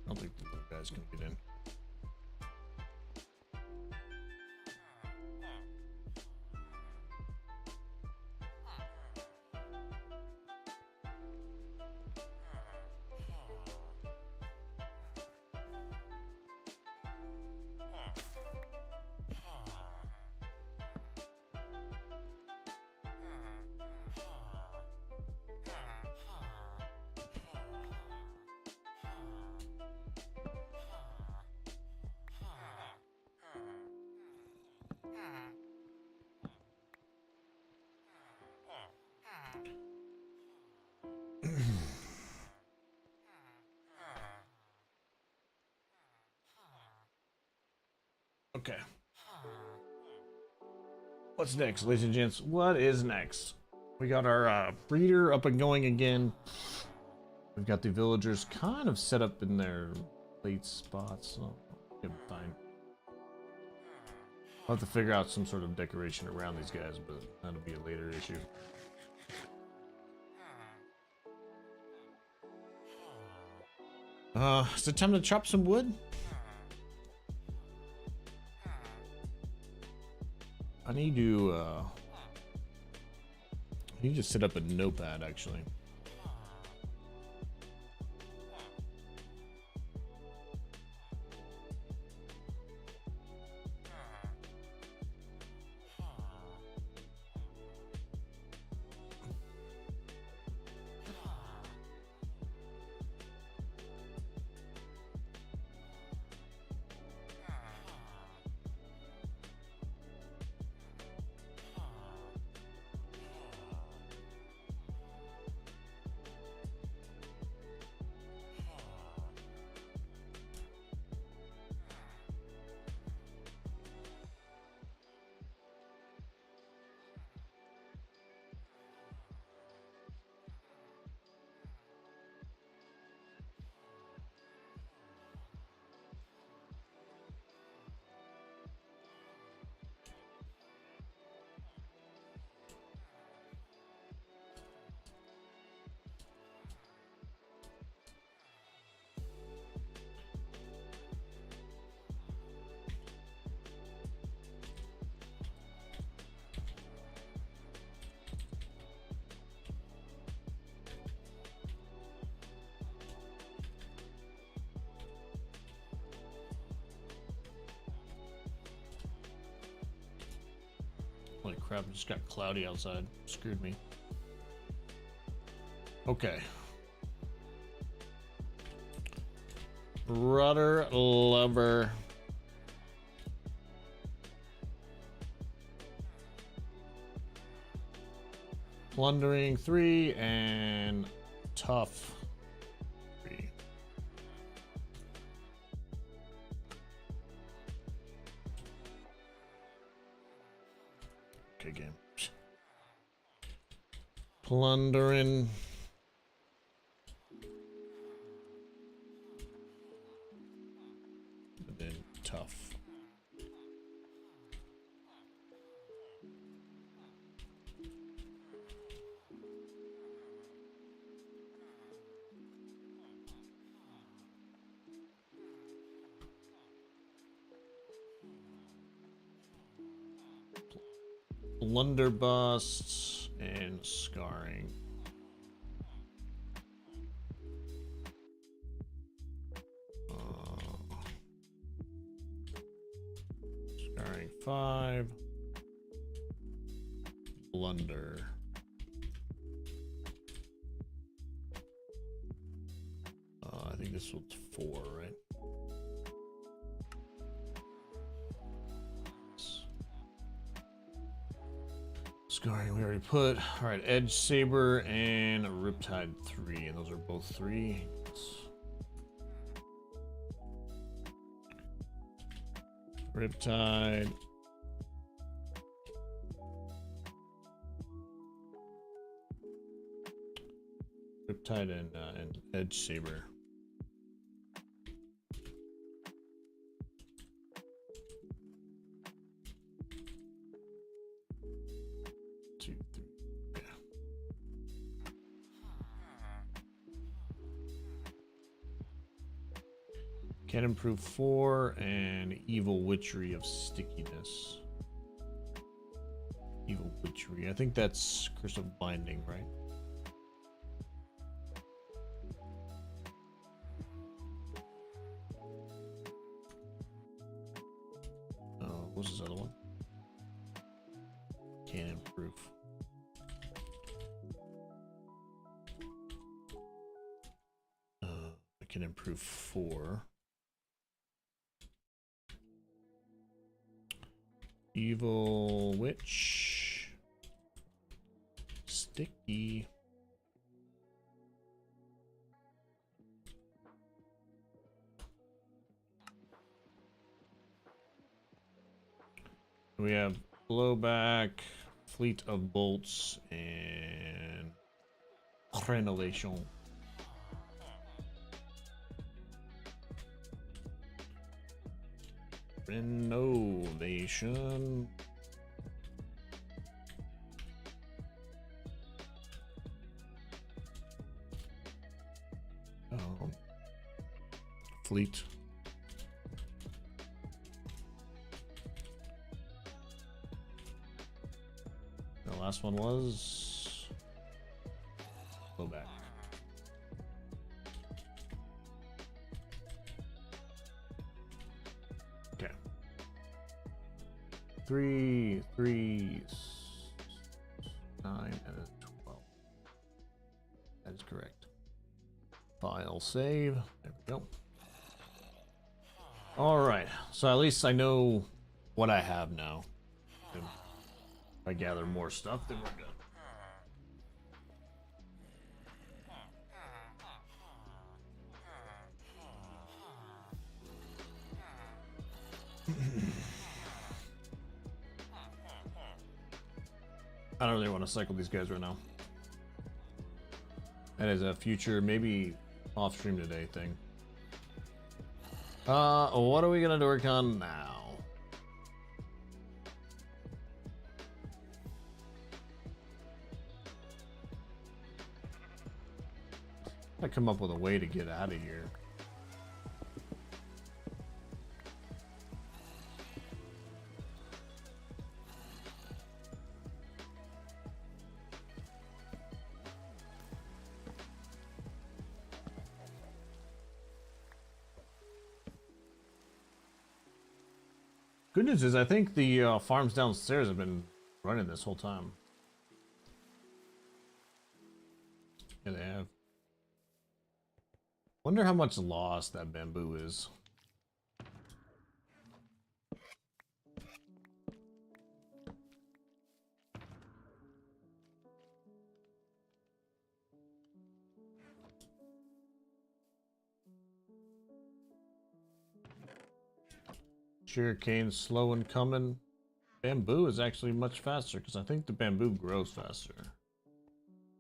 I don't think the guys can get in. Okay. What's next, ladies and gents? What is next? We got our breeder up and going again. We've got the villagers kind of set up in their late spots. So fine. I'll have to figure out some sort of decoration around these guys, but that'll be a later issue. Is it time to chop some wood? I need to set up a notepad actually. Holy crap, it just got cloudy outside. Screwed me. Okay. Brother lover. Plundering 3 and tough 3. Okay, game. Plundering. And then tough. Blunderbusts and scarring. Scarring 5. Blunder. I think this one's 4, right? Scarring we already put. Alright, Edge Saber and Riptide 3, and those are both 3. Riptide. Riptide and Edge Saber. Can improve 4 and Evil Witchery of Stickiness. Evil Witchery. I think that's Curse of Binding, right? Oh, what's this other one? Can improve. I can improve 4. Evil Witch. Sticky. We have Blowback, Fleet of Bolts, and Crenellation. Renovation. Fleet. The last one was go back. Okay. 3, 3, 9, and 12. That is correct. File save. There we go. Alright, so at least I know what I have now. If I gather more stuff, then we're good. I don't really want to cycle these guys right now. That is a future, maybe off stream today thing. What are we gonna work on now? I come up with a way to get out of here. Good news is I think the farms downstairs have been running this whole time. Yeah, they have. Wonder how much loss that bamboo is. Sugarcane's slow in coming. Bamboo is actually much faster because I think the bamboo grows faster.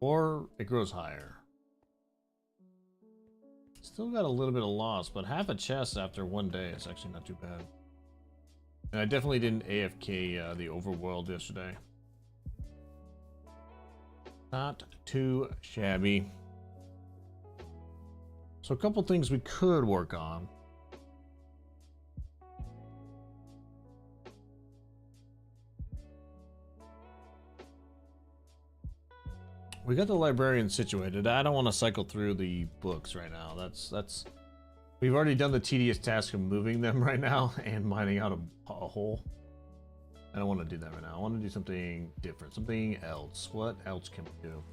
Or it grows higher. Still got a little bit of loss, but half a chest after one day is actually not too bad. And I definitely didn't AFK the overworld yesterday. Not too shabby. So a couple things we could work on. We got the librarian situated. I don't want to cycle through the books right now. That's we've already done the tedious task of moving them right now and mining out a hole. I don't want to do that right now. I want to do something different, something else. What else can we do?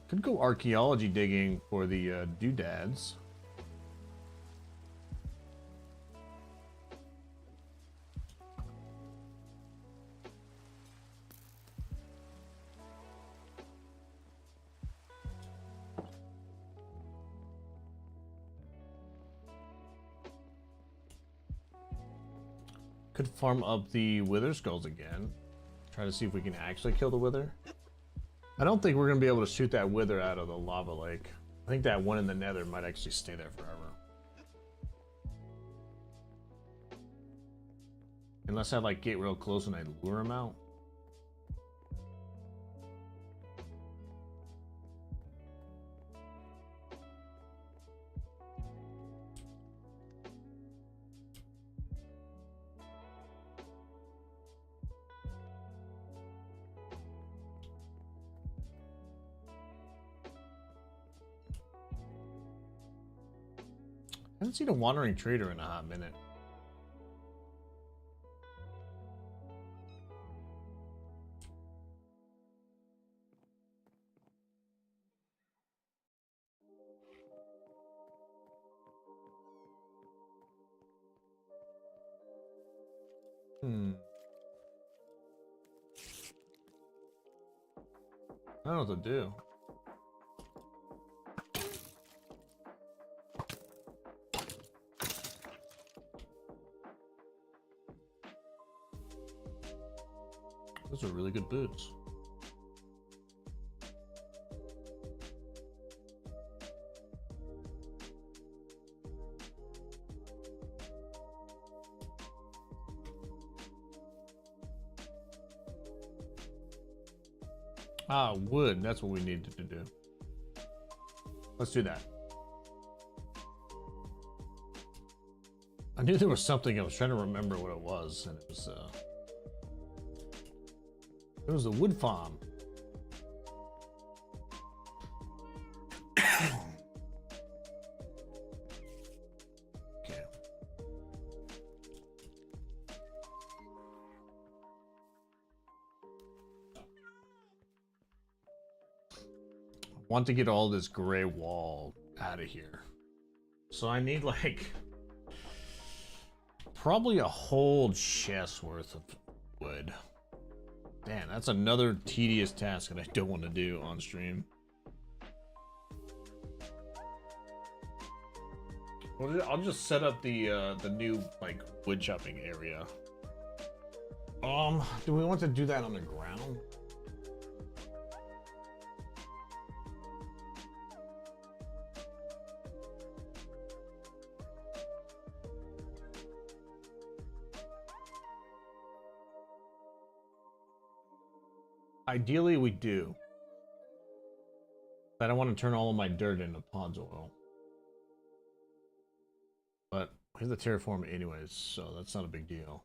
Could go archaeology digging for the doodads. Could farm up the wither skulls again. Try to see if we can actually kill the wither. I don't think we're going to be able to shoot that wither out of the lava lake. I think that one in the nether might actually stay there forever. Unless I like get real close and I lure him out. I haven't seen a wandering trader in a hot minute. I don't know what to do. Those are really good boots. Ah, wood. That's what we needed to do. Let's do that. I knew there was something. I was trying to remember what it was, and it was a wood farm. Okay. I want to get all this gray wall out of here. So I need like probably a whole chest worth of wood. Man, that's another tedious task that I don't want to do on stream. Well, I'll just set up the new like wood chopping area. Do we want to do that on the ground? Ideally, we do. I don't want to turn all of my dirt into Pod's oil. But we have the terraform anyways, so that's not a big deal.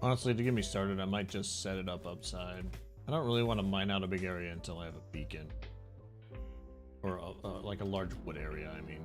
Honestly, to get me started, I might just set it up upside. I don't really want to mine out a big area until I have a beacon. Or like a large wood area, I mean.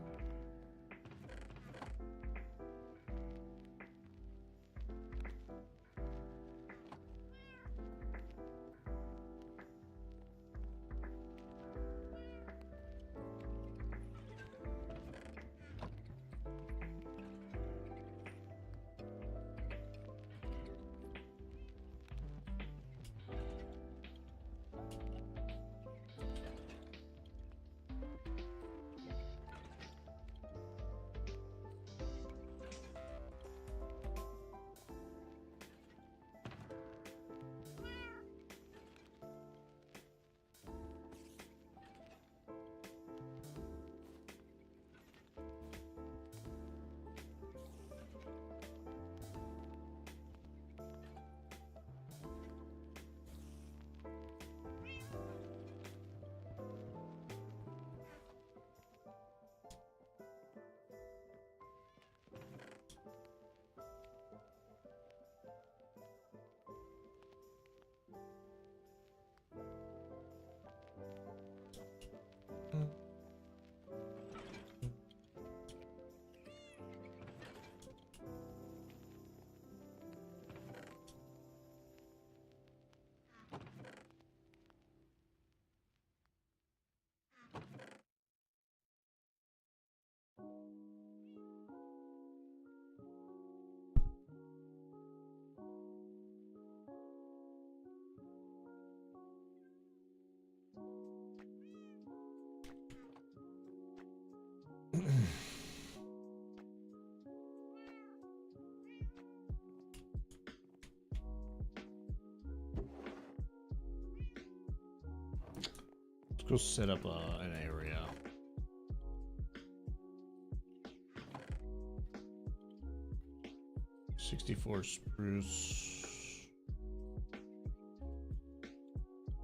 Let's go set up an area. $64 spruce. I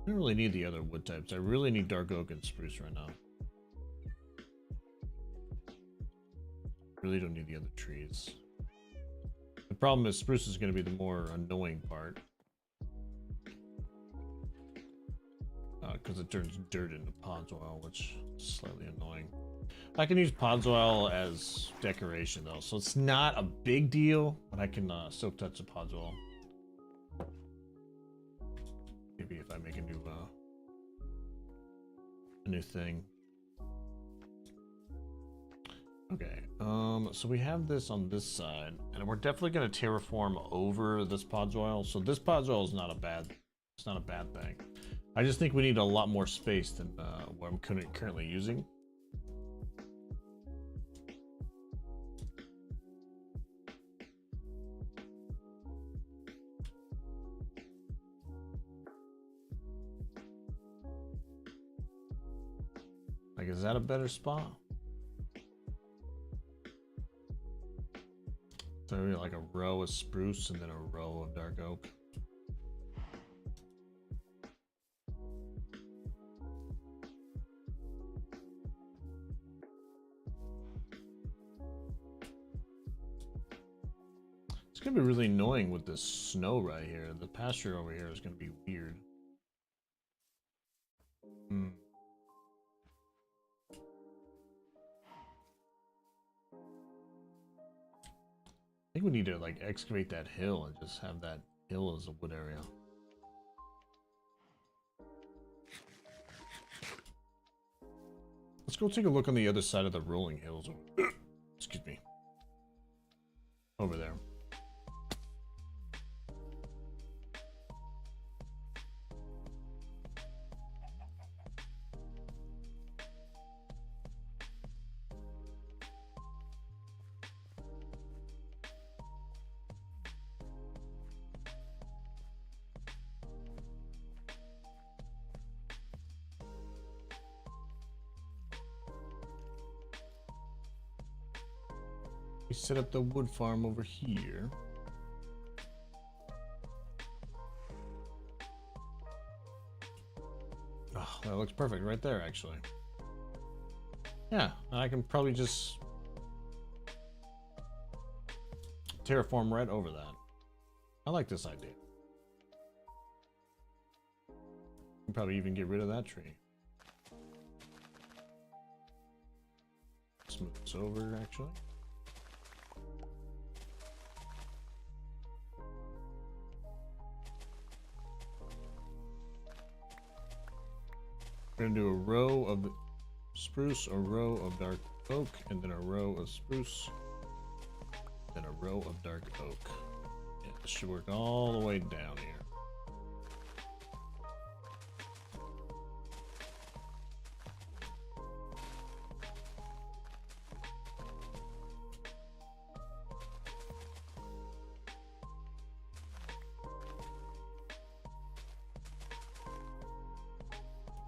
don't really need the other wood types. I really need dark oak and spruce right now. Really don't need the other trees. The problem is spruce is going to be the more annoying part. Because it turns dirt into Podzol, which is slightly annoying. I can use Podzol as decoration though, so it's not a big deal, but I can silk touch the Podzol. Maybe if I make a new thing. Okay, so we have this on this side, and we're definitely going to terraform over this Podzol. So this Podzol is not a bad thing. I just think we need a lot more space than what I'm currently using. Like, is that a better spot? So maybe like a row of spruce and then a row of dark oak. It's gonna be really annoying with this snow right here. The pasture over here is gonna be weird. I think we need to like excavate that hill and just have that hill as a wood area. Let's go take a look on the other side of the rolling hills. Excuse me. Over there. We set up the wood farm over here. Oh, that looks perfect right there, actually. Yeah, I can probably just terraform right over that. I like this idea. Can probably even get rid of that tree. Smooth this over, actually. We're gonna do a row of spruce, a row of dark oak, and then a row of spruce, then a row of dark oak. Yeah, this should work all the way down here.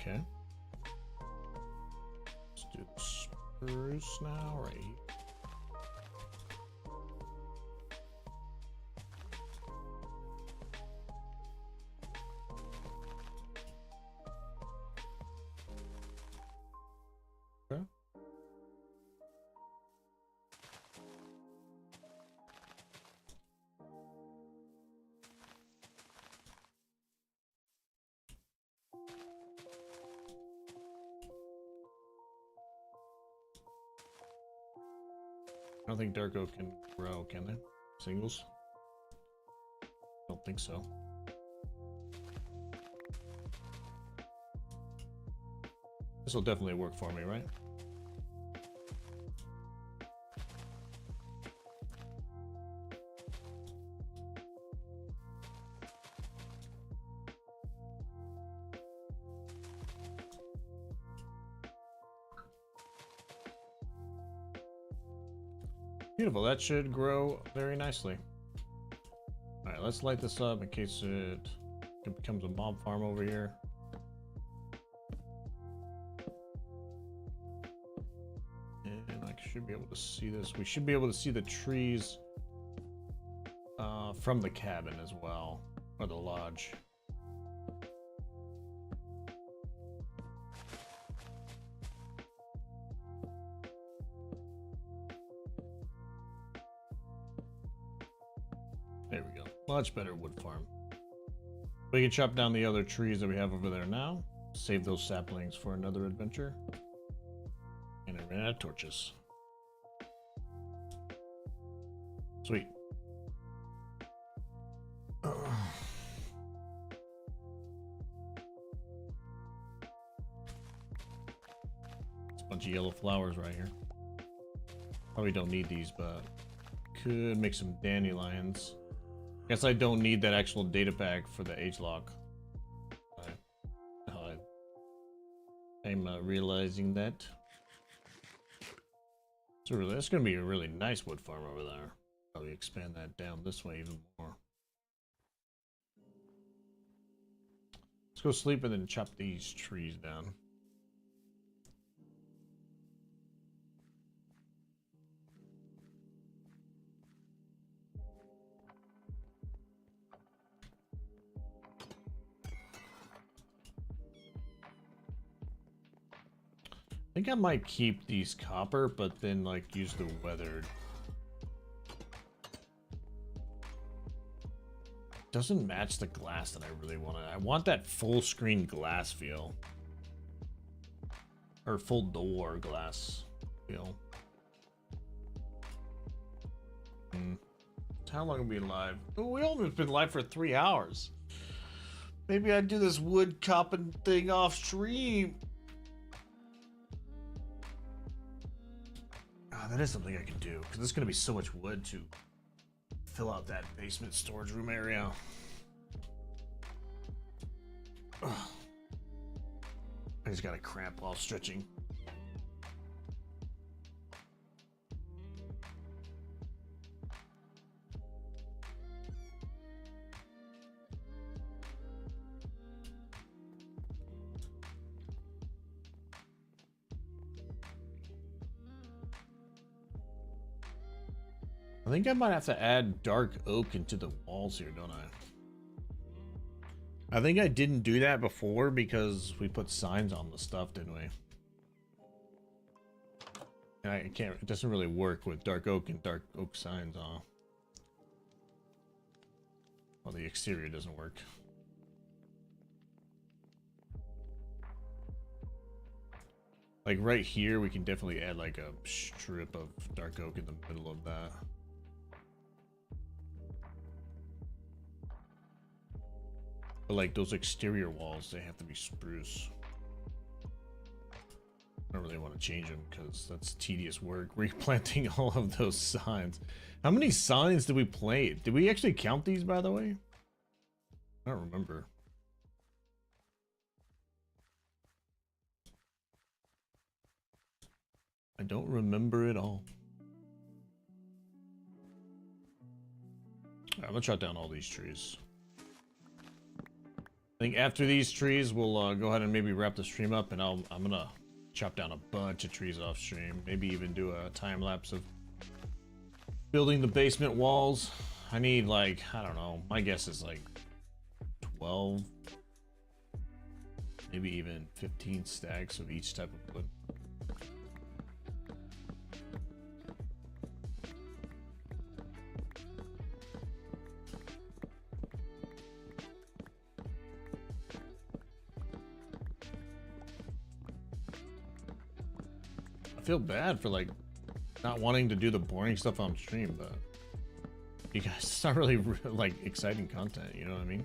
Okay. Let's do the spruce now, right here. Okay. I don't think dark oak can grow, can they? Singles? Don't think so. This will definitely work for me, right? Beautiful, that should grow very nicely. Alright, let's light this up in case it becomes a mob farm over here. be able to see this. We should be able to see the trees from the cabin as well, or the lodge. There we go. Much better wood farm. We can chop down the other trees that we have over there now. Save those saplings for another adventure. And I ran out of torches. Sweet. It's a bunch of yellow flowers right here. Probably don't need these, but could make some dandelions. Guess I don't need that actual data pack for the age lock. I'm realizing that. So really, that's going to be a really nice wood farm over there. Probably expand that down this way even more. Let's go sleep and then chop these trees down. I think I might keep these copper, but then like use the weathered. Doesn't match the glass that I really want. I want that full screen glass feel. Or full door glass feel. How long have we been live? Oh, we only been live for 3 hours. Maybe I do this wood chopping thing off stream. That is something I can do, because there's going to be so much wood to fill out that basement storage room area. Ugh. I just got a cramp while stretching. I think I might have to add dark oak into the walls here, don't I? I think I didn't do that before because we put signs on the stuff, didn't we? And I can't, it doesn't really work with dark oak and dark oak signs on. Well, the exterior doesn't work. Like right here, we can definitely add like a strip of dark oak in the middle of that. But like those exterior walls, they have to be spruce. I don't really want to change them because that's tedious work, replanting all of those signs. How many signs did we plant? Did we actually count these, by the way? I don't remember. I don't remember at all. I'm gonna chop down all these trees. I think after these trees, we'll go ahead and maybe wrap the stream up, and I'm gonna chop down a bunch of trees off stream. Maybe even do a time lapse of building the basement walls. I need like, I don't know, my guess is like 12, maybe even 15 stacks of each type of wood. I feel bad for like not wanting to do the boring stuff on stream, but you guys, it's not really like exciting content, you know what I mean?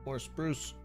More spruce.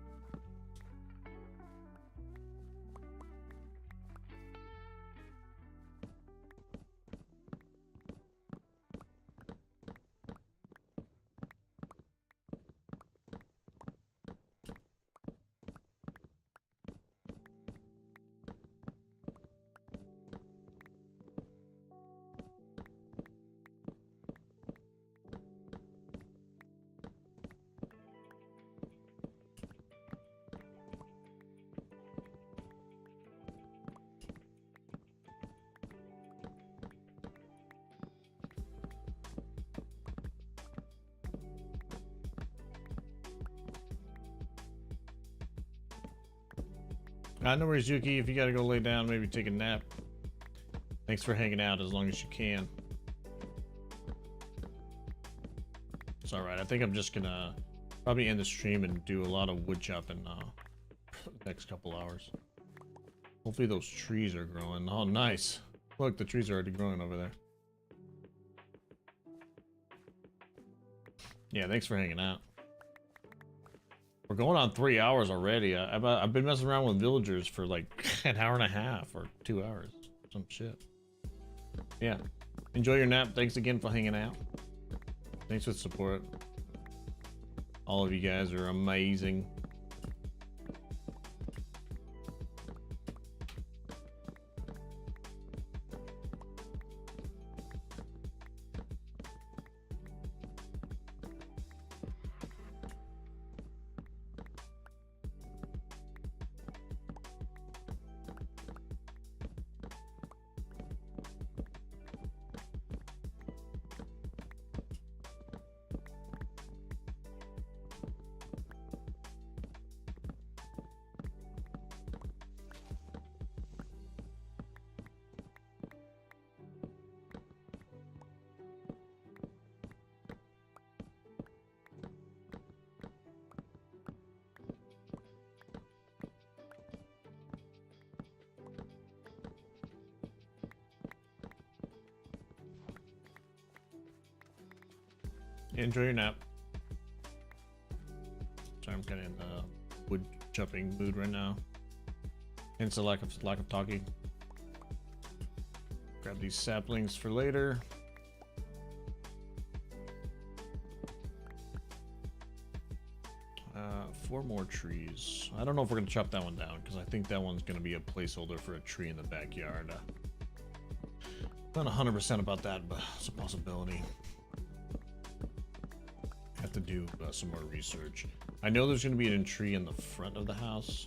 No worries, Yuki. If you gotta go lay down, maybe take a nap. Thanks for hanging out as long as you can. It's alright. I think I'm just gonna probably end the stream and do a lot of wood chopping next couple hours. Hopefully those trees are growing. Oh, nice. Look, the trees are already growing over there. Yeah, thanks for hanging out. We're going on 3 hours already. I've been messing around with villagers for like an hour and a half or 2 hours. Some shit. Yeah. Enjoy your nap. Thanks again for hanging out. Thanks for the support. All of you guys are amazing. Enjoy your nap. Sorry, I'm kind of in the wood chopping mood right now. Hence the lack of talking. Grab these saplings for later. Four more trees. I don't know if we're gonna chop that one down because I think that one's gonna be a placeholder for a tree in the backyard. Not 100% about that, but it's a possibility. Have to do some more research. I know there's going to be a tree in the front of the house.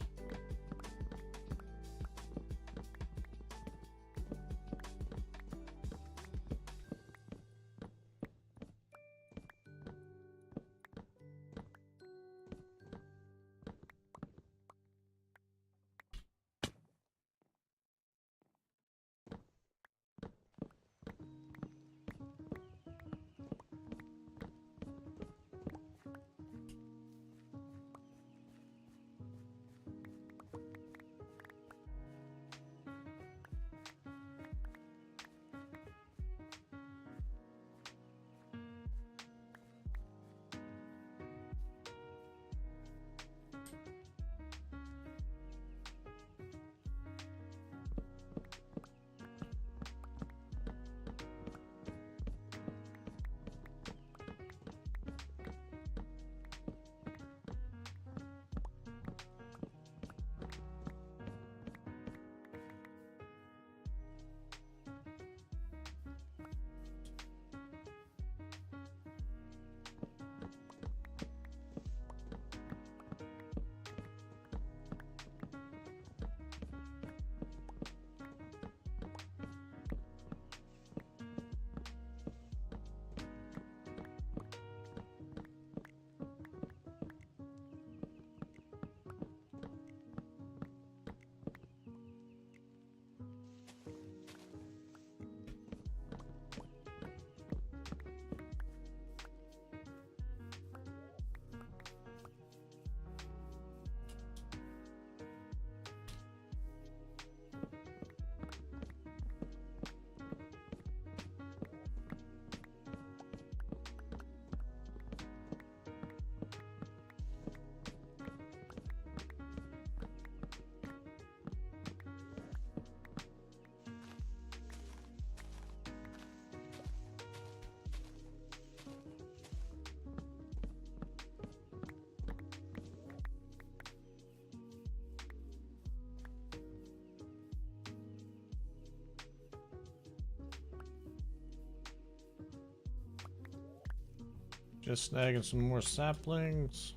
Just snagging some more saplings.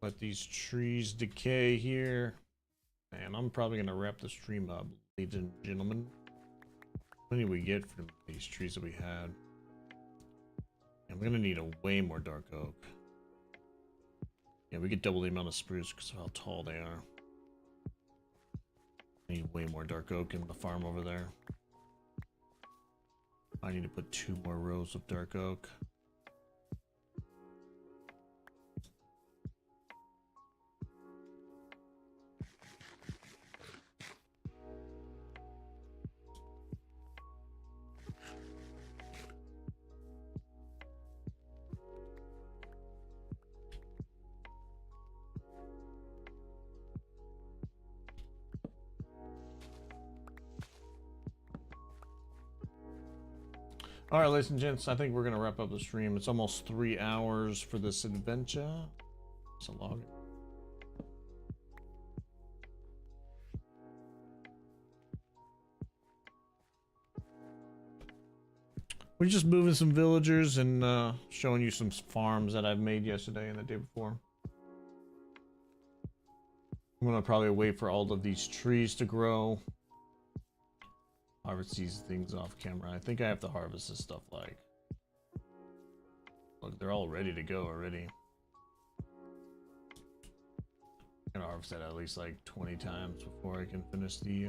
Let these trees decay here. And I'm probably gonna wrap the stream up, ladies and gentlemen. What did we get from these trees that we had? And we're gonna need a way more dark oak. Yeah, we get double the amount of spruce because of how tall they are. Need way more dark oak in the farm over there. I need to put 2 more rows of dark oak. Alright, ladies and gents, I think we're going to wrap up the stream. It's almost 3 hours for this adventure. It's a log. We're just moving some villagers and showing you some farms that I've made yesterday and the day before. I'm going to probably wait for all of these trees to grow. Harvest these things off camera. I think I have to harvest this stuff like... Look, they're all ready to go already. I'm gonna harvest that at least like 20 times before I can finish the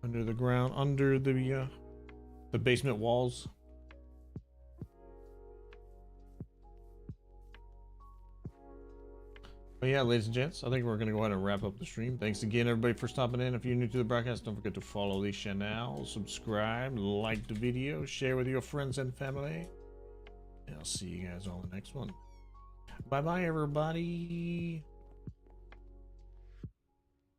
under the ground, under the basement walls. But yeah, ladies and gents, I think we're going to go ahead and wrap up the stream. Thanks again, everybody, for stopping in. If you're new to the broadcast, don't forget to follow the channel, subscribe, like the video, share with your friends and family. And I'll see you guys on the next one. Bye-bye, everybody.